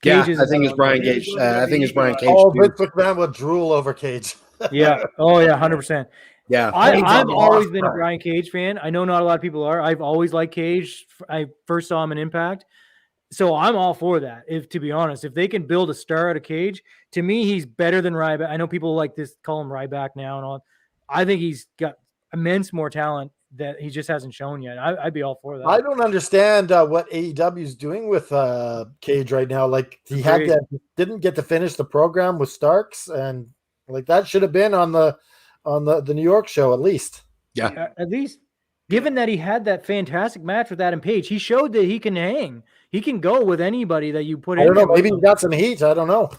I think it's Brian Cage. I think it's Brian Cage. Oh, Vince McMahon would drool over Cage. Yeah. Oh, yeah, 100%. Yeah. I've always been a Brian Cage fan. I know not a lot of people are. I've always liked Cage. I first saw him in Impact. So I'm all for that. To be honest, if they can build a star out of Cage, to me, he's better than Ryback. I know people like this, call him Ryback now and all. I think he's got immense more talent that he just hasn't shown yet. I'd be all for that. I don't understand what AEW is doing with Cage right now. Like didn't get to finish the program with Starks, and like that should have been on the New York show at least. Yeah, at least. Given that he had that fantastic match with Adam Page, he showed that he can hang. He can go with anybody that you put in. I don't know. Maybe he got some heat. I don't know.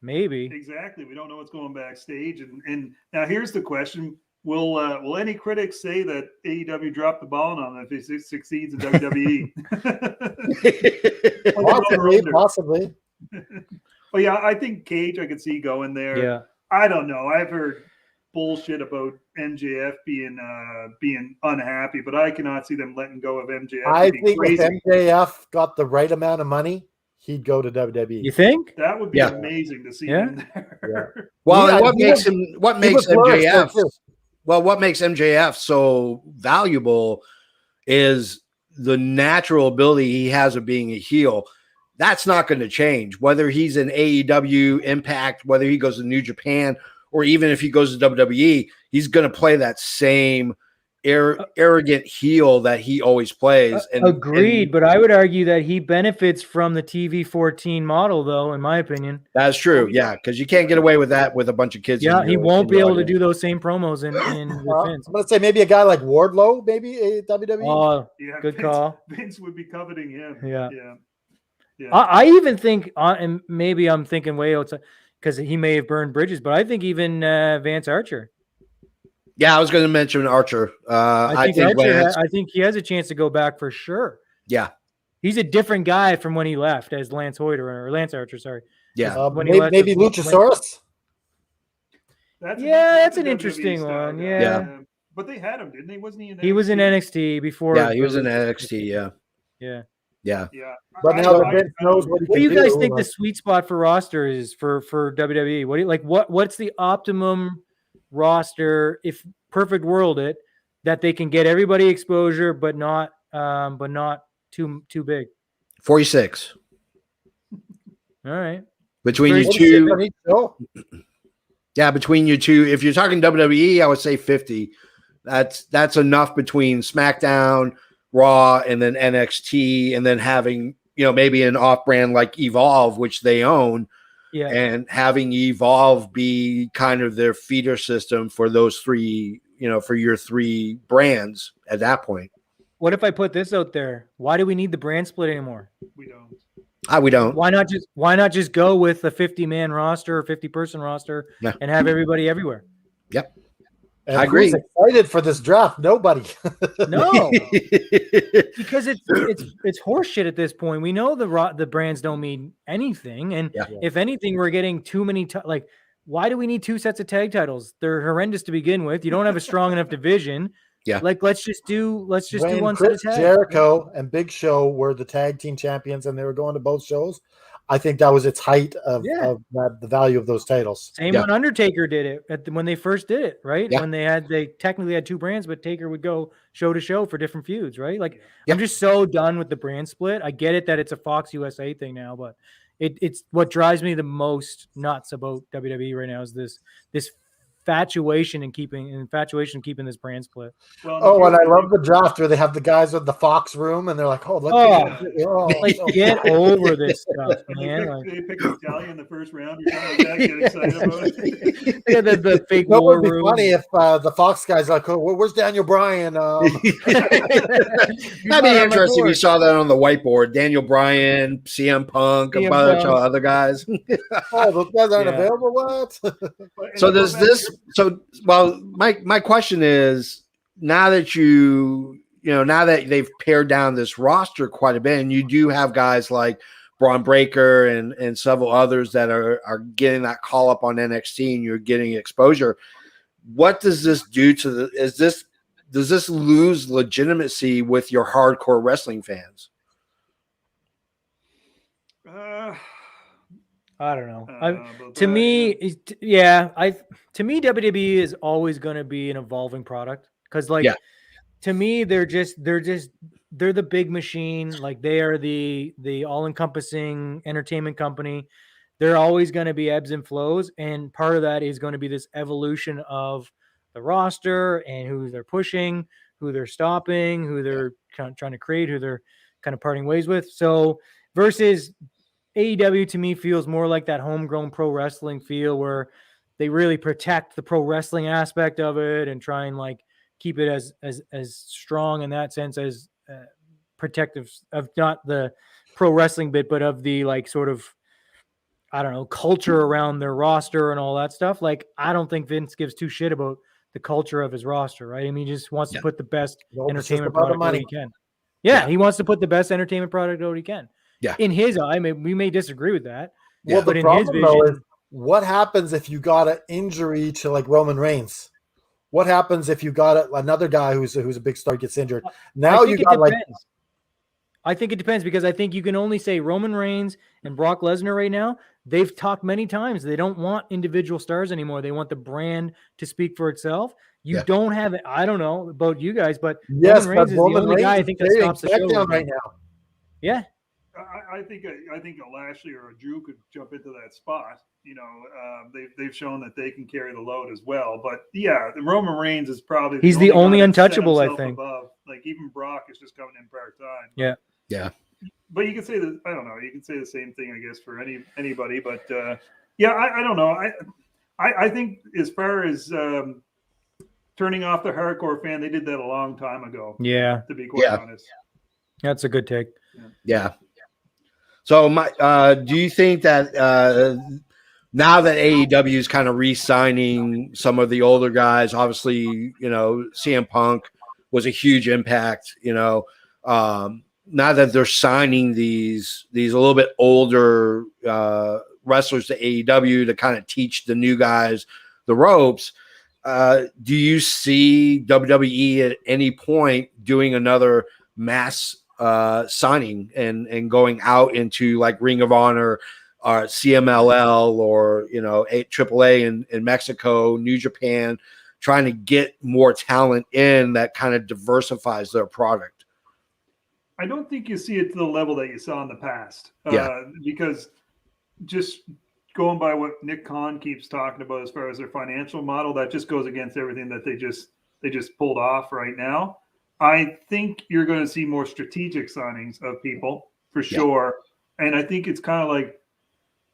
Maybe. Exactly. We don't know what's going backstage. And now here's the question. Will any critics say that AEW dropped the ball on them if he succeeds in WWE? Possibly. Well, yeah, I think Cage I could see going there. Yeah. I don't know. I've heard bullshit about MJF being unhappy, but I cannot see them letting go of MJF. I think if MJF got the right amount of money, he'd go to WWE. You think? That would be amazing to see him there. Yeah. Well, what makes MJF? Well, what makes MJF so valuable is the natural ability he has of being a heel. That's not going to change, whether he's in AEW, Impact, whether he goes to New Japan, or even if he goes to WWE, he's going to play that same arrogant heel that he always plays. Agreed, but I would argue that he benefits from the TV-14 model, though, in my opinion. That's true, yeah, because you can't get away with that with a bunch of kids. Yeah, he won't be able to do those same promos in I'm going to say maybe a guy like Wardlow, maybe a WWE. Oh, good call. Vince would be coveting him. Yeah. I even think, and maybe I'm thinking way outside, because he may have burned bridges, but I think even Vance Archer. Yeah, I was going to mention Archer. I think he has a chance to go back for sure. Yeah, he's a different guy from when he left as Lance Archer. Sorry. Yeah, maybe Luchasaurus. That's an interesting one. Yeah, but they had him, didn't they? Wasn't he in NXT? He was in NXT before. Yeah, he was in NXT. Yeah. But now that Vince knows what do you guys think the sweet spot for roster is for WWE? What do you like? What's the optimum roster, if perfect world that they can get everybody exposure but not but not too big. 46 All right. between you 46 two. on each show? Yeah, between you two. If you're talking WWE, I would say 50. That's enough between SmackDown, Raw, and then NXT, and then having, maybe an off-brand like Evolve, which they own, and having Evolve be kind of their feeder system for those three, for your three brands at that point. What if I put this out there? Why do we need the brand split anymore? We don't. We don't. Why not just go with a 50-man roster or 50-person roster and have everybody everywhere? Yep. And I agree. Who's excited for this draft? Nobody. No, because it's horseshit at this point. We know the brands don't mean anything, and if anything, we're getting too many. Why do we need two sets of tag titles? They're horrendous to begin with. You don't have a strong enough division. Yeah. Let's just do one Chris set of tag. Jericho and Big Show were the tag team champions, and they were going to both shows. I think that was its height of the value of those titles. Same when Undertaker did it when they first did it, right? Yeah. When they technically had two brands, but Taker would go show to show for different feuds, right? I'm just so done with the brand split. I get it that it's a Fox USA thing now, but it's what drives me the most nuts about WWE right now is this infatuation keeping this brand split. Well, and I love the draft where they have the guys with the Fox room and they're like, get over this stuff, man. They pick a stallion in the first round or something like that. Get excited about it. The fake That war would be room. funny if the Fox guys are like, where's Daniel Bryan? That'd be interesting if you saw that on the whiteboard. Daniel Bryan, CM Punk, a bunch of other guys. Those guys aren't available. What? So does this? My question is, now that now that they've pared down this roster quite a bit, and you do have guys like Braun Breaker and several others that are getting that call up on NXT, and you're getting exposure. What does this do to does this lose legitimacy with your hardcore wrestling fans? I don't know. To me, WWE is always going to be an evolving product because, to me, they're the big machine. Like they are the all-encompassing entertainment company. They're always going to be ebbs and flows, and part of that is going to be this evolution of the roster and who they're pushing, who they're stopping, who they're trying to create, who they're kind of parting ways with. So versus AEW to me feels more like that homegrown pro wrestling feel where they really protect the pro wrestling aspect of it and try and keep it as strong in that sense as protective of not the pro wrestling bit, but of the sort of, I don't know, culture around their roster and all that stuff. I don't think Vince gives two shit about the culture of his roster, right? I mean, he just wants to put the best entertainment product out he can. Yeah, he wants to put the best entertainment product out he can. Yeah. In his eye, we may disagree with that. Well, but in his vision, is what happens if you got an injury to Roman Reigns? What happens if you got another guy who's a big star gets injured? Now you got I think it depends because I think you can only say Roman Reigns and Brock Lesnar right now. They've talked many times. They don't want individual stars anymore. They want the brand to speak for itself. You don't have it. I don't know about you guys, but yes, Roman Reigns is the only guy I think that stops the show right now. Yeah. I think a Lashley or a Drew could jump into that spot. They've shown that they can carry the load as well. But the Roman Reigns is probably he's the only untouchable. I think. Above. Even Brock is just coming in part time. Yeah. But you can say that. I don't know. You can say the same thing, I guess, for anybody. But I don't know. I think as far as turning off the hardcore fan, they did that a long time ago. Yeah. To be quite honest. That's a good take. Yeah. So, do you think that now that AEW is kind of re-signing some of the older guys, obviously, CM Punk was a huge impact. Now that they're signing these a little bit older wrestlers to AEW to kind of teach the new guys the ropes, do you see WWE at any point doing another mass signing and going out into Ring of Honor, CMLL, or AAA in Mexico, New Japan, trying to get more talent in that kind of diversifies their product? I don't think you see it to the level that you saw in the past. Because just going by what Nick Khan keeps talking about as far as their financial model, that just goes against everything that they just pulled off right now. I think you're going to see more strategic signings of people for sure. And I think it's kind of like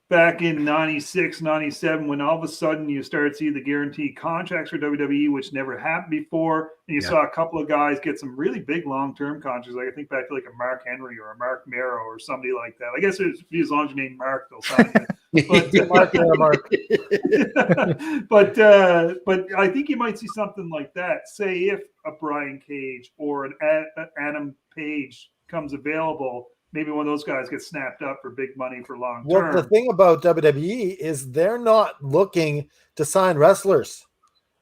back in 96, 97, when all of a sudden you started seeing the guaranteed contracts for WWE, which never happened before. And you saw a couple of guys get some really big long-term contracts. Like I think back to like a Mark Henry or a Mark Merrow or somebody like that. I guess it's as long as you name Mark, they'll sign you. Mark. But I think you might see something like that. Say if a Brian Cage or an Adam Page comes available, maybe one of those guys gets snapped up for big money for long term. Well, the thing about WWE is they're not looking to sign wrestlers.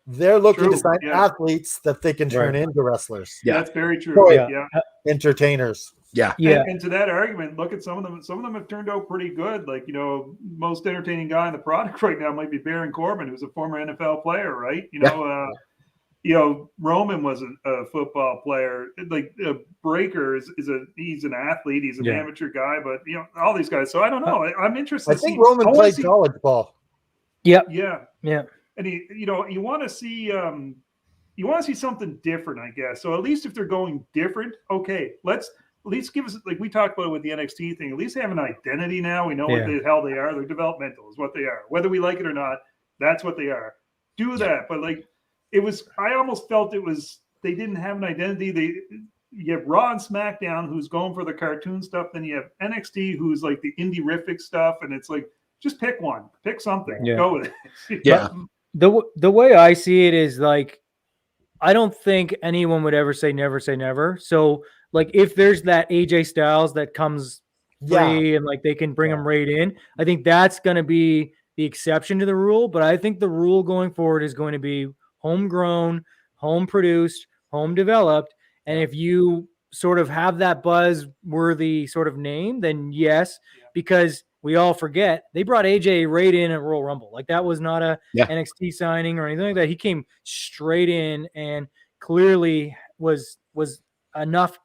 They're looking to sign athletes that they can turn into wrestlers. Yeah, that's very true. Entertainers. And to that argument, look at some of them. Some of them have turned out pretty good. Like, most entertaining guy in the product right now might be Baron Corbin, who's a former NFL player, right? Roman was a football player. Like Breaker he's an athlete. He's an amateur guy, but all these guys. So I don't know. I'm interested. I think Roman played college ball. Yeah. And you want to see something different, I guess. So at least if they're going different, okay, let's at least give us, like we talked about with the NXT thing, at least have an identity now. We know what the hell they are. They're developmental is what they are. Whether we like it or not, that's what they are. Do that. But I almost felt they didn't have an identity. You have Raw and SmackDown who's going for the cartoon stuff. Then you have NXT who's like the indie-rific stuff. And it's like, just pick one, pick something, go with it. The way I see it is like, I don't think anyone would ever say never. So like, if there's that AJ Styles that comes free and like they can bring him right in, I think that's going to be the exception to the rule. But I think the rule going forward is going to be homegrown, home produced, home developed. And if you sort of have that buzz-worthy sort of name, then yes, because we all forget they brought AJ right in at Royal Rumble. Like that was not a NXT signing or anything like that. He came straight in and clearly was enough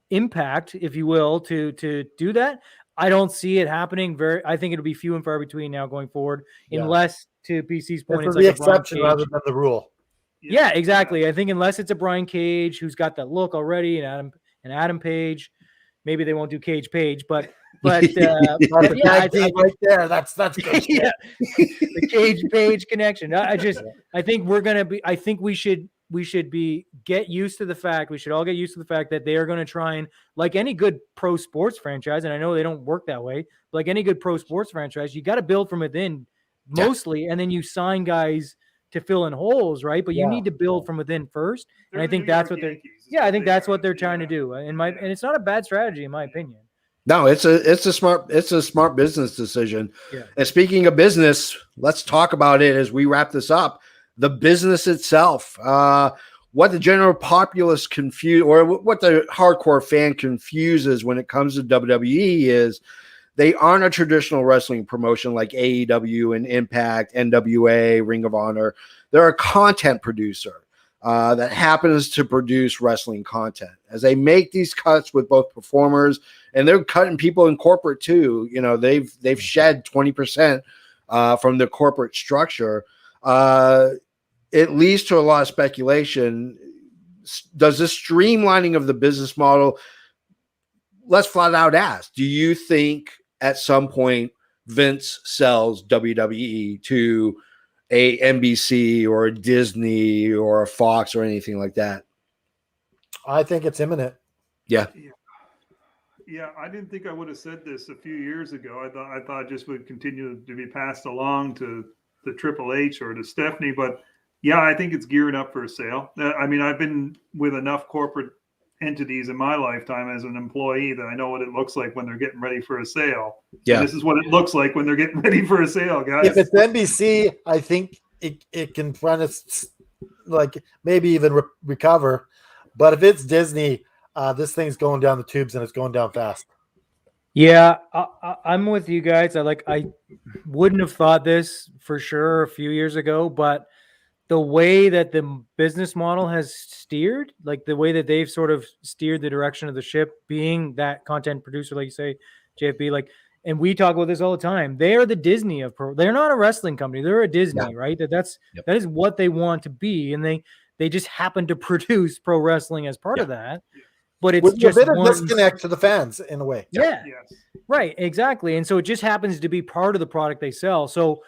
impact, if you will, to do that. I don't see it happening. I think it'll be few and far between now going forward, unless, to PC's point, it's like the exception rather than the rule. Yeah, exactly. I think unless it's a Brian Cage who's got that look already, and Adam Page, maybe they won't do Cage Page, but I think right there. That's good. The Cage Page connection. I think we're gonna be. I think we should get used to the fact. We should all get used to the fact that they are going to try and, like any good pro sports franchise, and I know they don't work that way, but like any good pro sports franchise, you got to build from within mostly, and then you sign guys to fill in holes, right? But you need to build from within first, and I think that's what they're. I think that's what they're trying to do. And it's not a bad strategy in my opinion. No, it's a smart business decision. Yeah. And speaking of business, let's talk about it as we wrap this up. The business itself, what the general populace or what the hardcore fan confuses when it comes to WWE is they aren't a traditional wrestling promotion like AEW and Impact, NWA, Ring of Honor. They're a content producer that happens to produce wrestling content. As they make these cuts with both performers, and they're cutting people in corporate too. They've shed 20% from the corporate structure. It leads to a lot of speculation. Does this streamlining of the business model, let's flat out ask, do you think at some point Vince sells WWE to a NBC or a Disney or a Fox or anything like that? I think it's imminent. Yeah. Yeah, I didn't think I would have said this a few years ago. I thought it just would continue to be passed along to the Triple H or to Stephanie, but yeah, I think it's gearing up for a sale. I mean, I've been with enough corporate entities in my lifetime as an employee that I know what it looks like when they're getting ready for a sale. Yeah, and this is what it looks like when they're getting ready for a sale, guys. If it's NBC, I think it can run its, like, maybe even recover. But if it's Disney, this thing's going down the tubes and it's going down fast. Yeah, I'm with you guys. I wouldn't have thought this for sure a few years ago, but the way that the business model has steered, like the way that they've sort of steered the direction of the ship, being that content producer, like you say, JFB, like, and we talk about this all the time. They are the Disney of pro. They're not a wrestling company. They're a Disney, right? That is what they want to be, and they just happen to produce pro wrestling as part of that. But it's just a bit of disconnect to the fans in a way. Yeah. Yes. Right. Exactly. And so it just happens to be part of the product they sell. So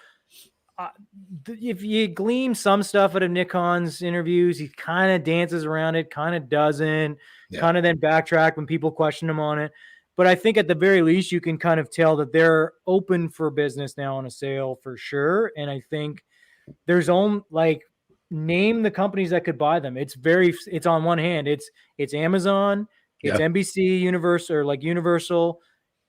if you glean some stuff out of Nick Khan's interviews, he kind of dances around it, kind of doesn't, kind of then backtrack when people question him on it. But I think at the very least, you can kind of tell that they're open for business now on a sale for sure. And I think there's name the companies that could buy them. It's on one hand, it's Amazon, it's NBC, Universal,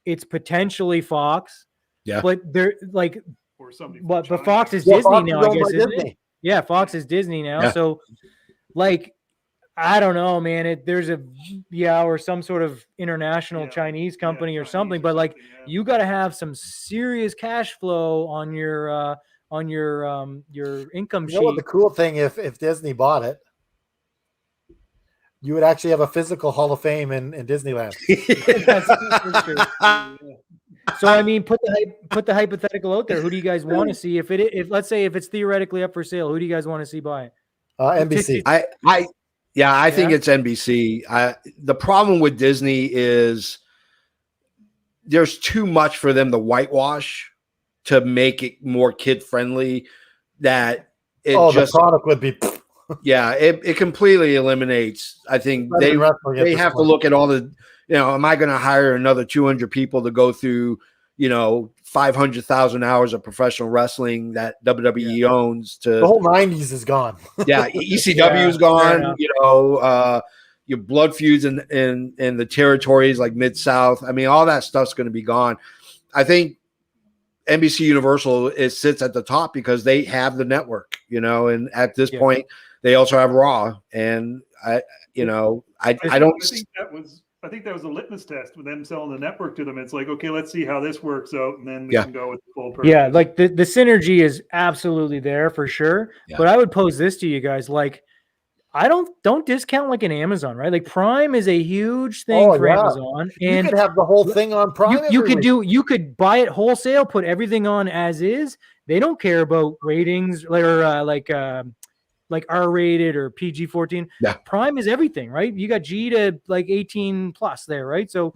it's potentially Fox. Yeah. But they're like, or somebody. But Fox is Disney now, I guess, isn't it? Yeah, Fox is Disney now. Yeah. So I don't know, man. There's or some sort of international Chinese company or something, but you got to have some serious cash flow on your income sheet. You know what the cool thing, if Disney bought it, you would actually have a physical Hall of Fame in Disneyland. That's true. So I mean, put the hypothetical out there. Who do you guys want to see? If let's say if it's theoretically up for sale, who do you guys want to see buy it? NBC. I think it's NBC. The problem with Disney is there's too much for them to whitewash to make it more kid friendly. That the product would be. Yeah, it completely eliminates. I think they have to look at all the. Am I going to hire another 200 people to go through, 500,000 hours of professional wrestling that WWE owns? The whole 90s is gone. Yeah, ECW is gone. Your blood feuds in the territories like Mid-South. I mean, all that stuff's going to be gone. I think NBC Universal sits at the top because they have the network, and at this point they also have Raw. And I think that was a litmus test with them selling the network to them. It's like, okay, let's see how this works out, and then we can go with the full purpose. Yeah, like the synergy is absolutely there for sure. Yeah. But I would pose this to you guys: I don't discount an Amazon, right? Like Prime is a huge thing for Amazon, and you could have the whole thing on Prime. You could buy it wholesale, put everything on as is. They don't care about ratings or like R-rated or PG-14. Yeah. Prime is everything, right? You got G to 18 plus there, right? So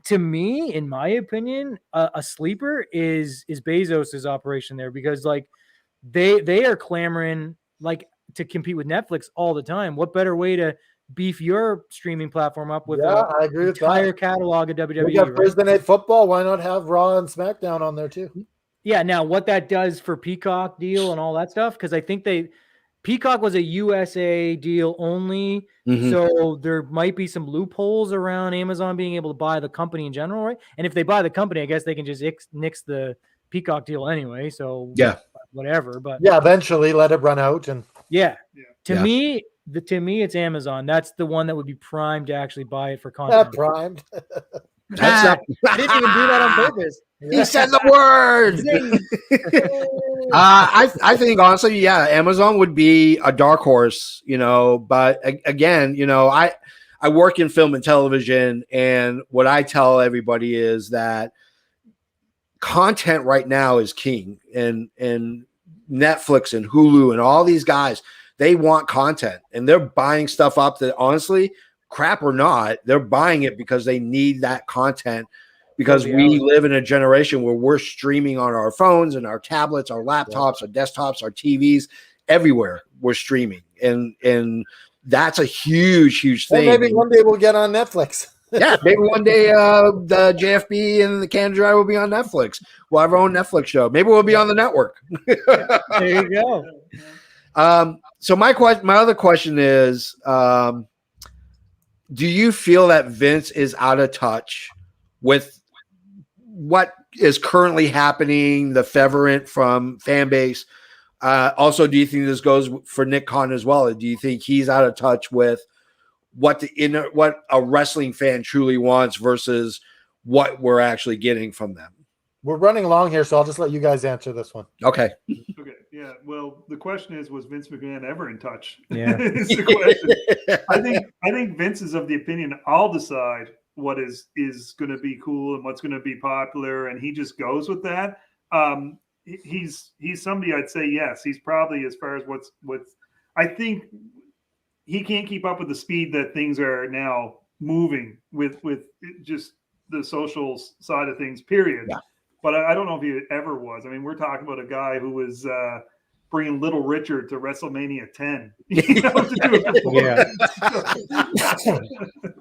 to me, in my opinion, a sleeper is Bezos's operation there, because they are clamoring to compete with Netflix all the time. What better way to beef your streaming platform up with I agree with entire catalog of WWE? We got Thursday Night Football. Why not have Raw and SmackDown on there too? Yeah. Now what that does for Peacock deal and all that stuff, because I think Peacock was a USA deal only, so there might be some loopholes around Amazon being able to buy the company in general, right? And if they buy the company, I guess they can just nix the Peacock deal anyway. So whatever. But eventually let it run out. And to me, it's Amazon. That's the one that would be primed to actually buy it for content. Primed. I didn't even do that on purpose. He said the word. I think honestly, Amazon would be a dark horse, but again, I work in film and television, and what I tell everybody is that content right now is king, and Netflix and Hulu and all these guys, they want content, and they're buying stuff up that honestly, crap or not, they're buying it because they need that content, because we live in a generation where we're streaming on our phones and our tablets, our laptops, our desktops, our TVs, everywhere we're streaming. And that's a huge thing. Well, maybe one day we'll get on Netflix. Maybe one day the JFB and the Canada Dry will be on Netflix. We'll have our own Netflix show. Maybe we'll be on the network. There you go. So my other question is, do you feel that Vince is out of touch with what is currently happening, the fervent from fan base? Also, do you think this goes for Nick Khan as well? Do you think he's out of touch with what a wrestling fan truly wants versus what we're actually getting from them? We're running along here, so I'll just let you guys answer this one. Okay. Okay. Yeah. Well, the question is, was Vince McMahon ever in touch? Yeah. Is the question. I think Vince is of the opinion I'll decide what is going to be cool and what's going to be popular, and he just goes with that. He's somebody I'd say yes. He's probably, as far as what's I think he can't keep up with the speed that things are now moving with just the social side of things, period. Yeah. But I don't know if he ever was. I mean, we're talking about a guy who was bringing Little Richard to WrestleMania 10. You know, to do it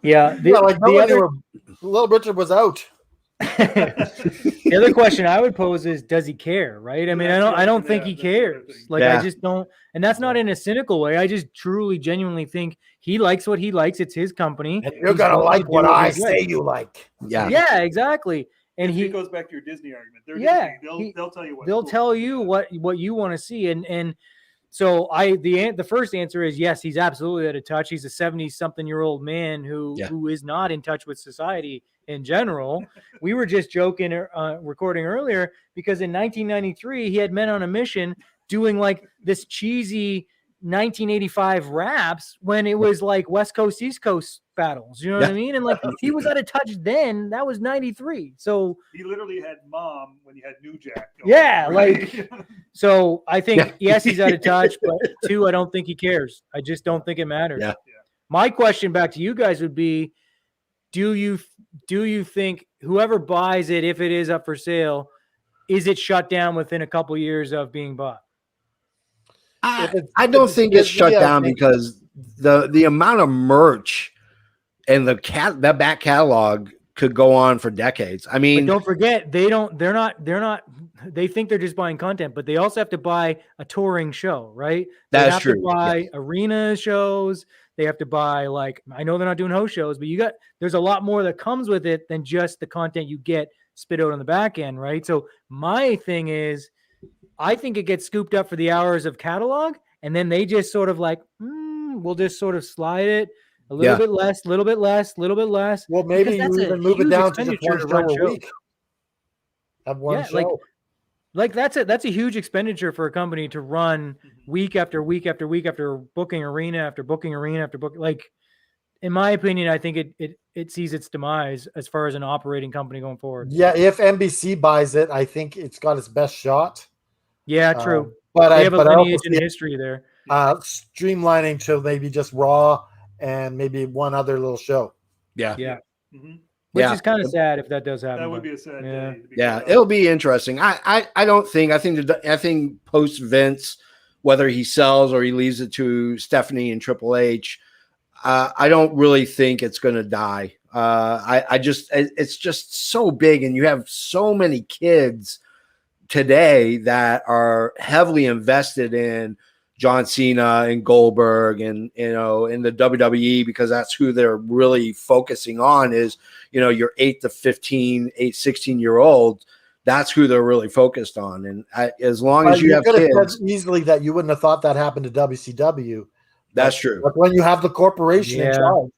Yeah. The other Little Richard was out. The other question I would pose is, does he care? Right? I mean, I don't think he cares. Like, I just don't, and that's not in a cynical way. I just truly, genuinely think he likes what he likes. It's his company. And you're gonna like what I say you like. Yeah. Yeah, exactly. And it goes back to your Disney argument. They're Disney. They'll tell you what. They'll tell you what you want to see. And so the first answer is yes, he's absolutely out of touch. He's a 70-something-year-old man who is not in touch with society in general. We were just joking, recording earlier, because in 1993 he had Men on a Mission doing like this cheesy 1985 raps when it was like West Coast East Coast battles. You know what I mean? And like he was out of touch then. That was 93. So he literally had Mom when you had New Jack. Yeah, like so I think yes, he's out of touch, but two, I don't think he cares. I just don't think it matters. Yeah. My question back to you guys would be, do you think whoever buys it, if it is up for sale, is it shut down within a couple years of being bought? I don't think it's shut down because the amount of merch and the back catalog could go on for decades. I mean, but don't forget, they think they're just buying content, but they also have to buy a touring show, right? That's true. They have to buy arena shows. They have to buy, like, I know they're not doing host shows, but there's a lot more that comes with it than just the content you get spit out on the back end, right? So my thing is, I think it gets scooped up for the hours of catalog, and then they just sort of like, we'll just sort of slide it a little bit less, little bit less, little bit less. Well, maybe you even move it down to just one show a week. Have one show. Like that's a huge expenditure for a company to run week after week after week after booking arena after booking arena after booking. Like, in my opinion, I think it sees its demise as far as an operating company going forward. Yeah, if NBC buys it, I think it's got its best shot. Yeah, true. But they have a lineage and history there. Streamlining to maybe just Raw and maybe one other little show. Yeah. Mm-hmm. Which is kind of sad if that does happen. That would be a sad day. Yeah, it'll be interesting. I think post Vince, whether he sells or he leaves it to Stephanie and Triple H, I don't really think it's going to die. It's just so big, and you have so many kids today that are heavily invested in John Cena and Goldberg and, in the WWE, because that's who they're really focusing on is, your 16-year-old. That's who they're really focused on. And as long as you have kids, easily that you wouldn't have thought that happened to WCW. That's true. But when you have the corporation in charge.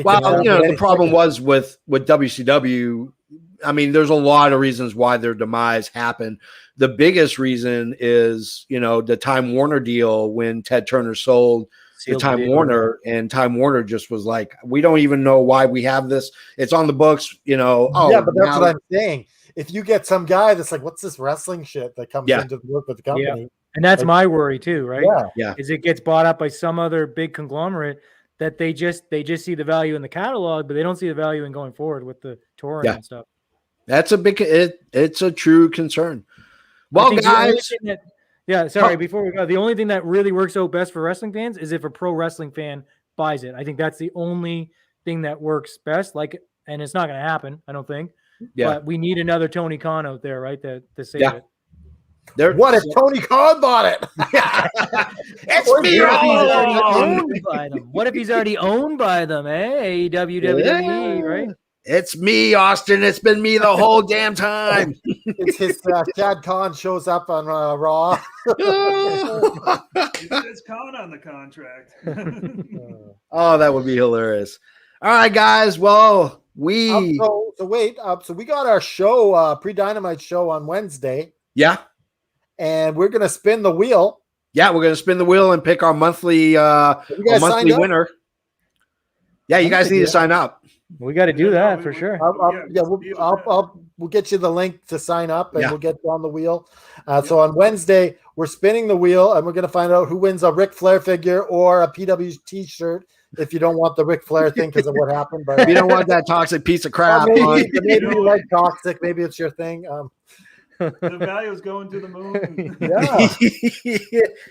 Well, the problem was with WCW. I mean, there's a lot of reasons why their demise happened. The biggest reason is, the Time Warner deal when Ted Turner sold to Time Warner, and Time Warner just was like, we don't even know why we have this. It's on the books, but that's what I'm saying. If you get some guy that's like, what's this wrestling shit that comes into the work with the company? Yeah. And that's my worry too, right? Yeah. Is it gets bought up by some other big conglomerate that they just see the value in the catalog, but they don't see the value in going forward with the touring and stuff. That's it's a true concern. Well, guys. Before we go, the only thing that really works out best for wrestling fans is if a pro wrestling fan buys it. I think that's the only thing that works best. And it's not going to happen, I don't think. Yeah. But we need another Tony Khan out there, right? To save it. What if Tony Khan bought it? It's me. What if he's already owned by them? Hey, WWE, right? It's me, Austin. It's been me the whole damn time. It's his Chad Khan shows up on Raw. It says Khan on the contract. Oh, that would be hilarious. All right, guys. Well, so we got our show, pre-Dynamite show on Wednesday. Yeah. and we're gonna spin the wheel. Yeah, we're gonna spin the wheel and pick our monthly winner. Yeah, you guys need to sign up. We got to do that for sure. We'll get you the link to sign up, and we'll get you on the wheel. So on Wednesday, we're spinning the wheel, and we're going to find out who wins a Ric Flair figure or a PW T-shirt. If you don't want the Ric Flair thing because of what happened, but you don't want that toxic piece of crap. Maybe you like toxic. Maybe it's your thing. The value is going to the moon. Yeah.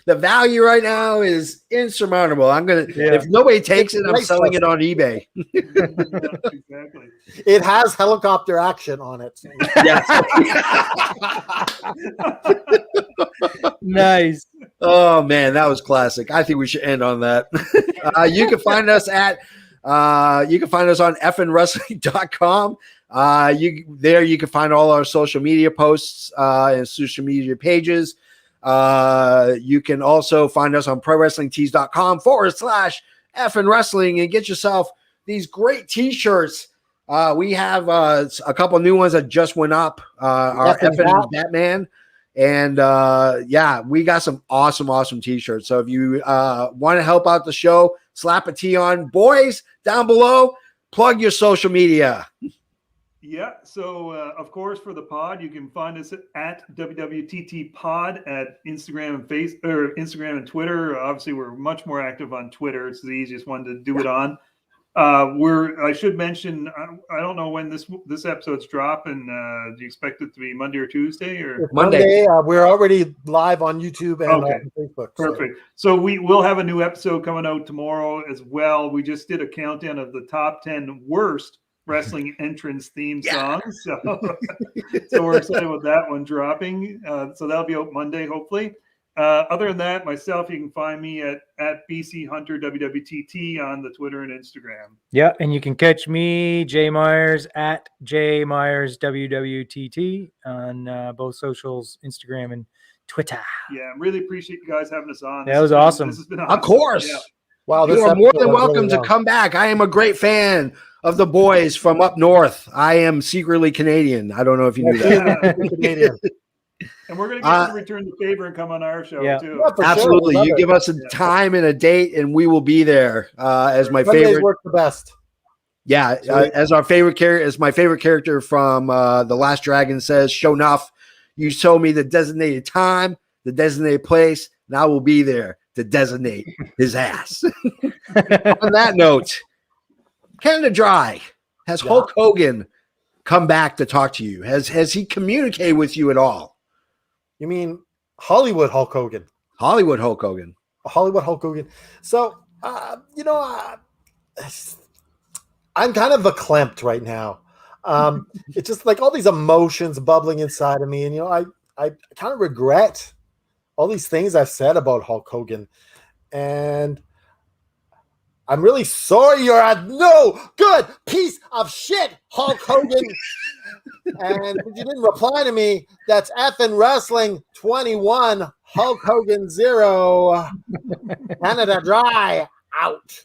The value right now is insurmountable. If nobody takes it, I'm selling it on eBay. Exactly. It has helicopter action on it. Yes. Nice. Oh man, that was classic. I think we should end on that. You can find us on fnwrestling.com. You can find all our social media posts and social media pages. You can also find us on prowrestlingtees.com/fnwrestling and get yourself these great t-shirts. We have a couple new ones that just went up. Our FN Batman. And we got some awesome t-shirts. So if you want to help out the show, slap a T on. Boys, down below, plug your social media. Yeah. So, of course, for the pod, you can find us at WWTT Pod at Instagram and Instagram and Twitter. Obviously, we're much more active on Twitter. It's the easiest one to do it on. I should mention, I don't know when this episode's dropping. Do you expect it to be Monday or Tuesday or Monday? We're already live on YouTube and on Facebook. Perfect. So we will have a new episode coming out tomorrow as well. We just did a countdown of the top 10 worst wrestling entrance theme songs. So we're excited about that one dropping. So that'll be out Monday, hopefully. Other than that, myself, you can find me at BC Hunter WWTT on the Twitter and Instagram. Yeah, and you can catch me, Jay Myers, at Jay Myers WWTT on both socials, Instagram and Twitter. Yeah, really appreciate you guys having us on. That was awesome. This has been awesome. Of course. Yeah. Wow, you are more than welcome to come back. I am a great fan of the boys from up north. I am secretly Canadian. I don't know if you knew that. Canadian. And we're going to get you to return the favor and come on our show too. Yeah, absolutely. You give us a time and a date, and we will be there. As my favorite, work the best. Yeah, as our favorite character, as my favorite character from The Last Dragon says, "Show enough. You told me the designated time, the designated place, and I will be there to designate his ass." On that note, Canada Dry, has Hulk Hogan come back to talk to you? Has he communicated with you at all? You mean Hollywood Hulk Hogan? Hollywood Hulk Hogan. Hollywood Hulk Hogan. So, I'm kind of verklempt right now. It's just like all these emotions bubbling inside of me. And, I kind of regret all these things I've said about Hulk Hogan. And I'm really sorry you're a no good piece of shit, Hulk Hogan. And if you didn't reply to me, that's effing wrestling 21, Hulk Hogan 0, Canada Dry out.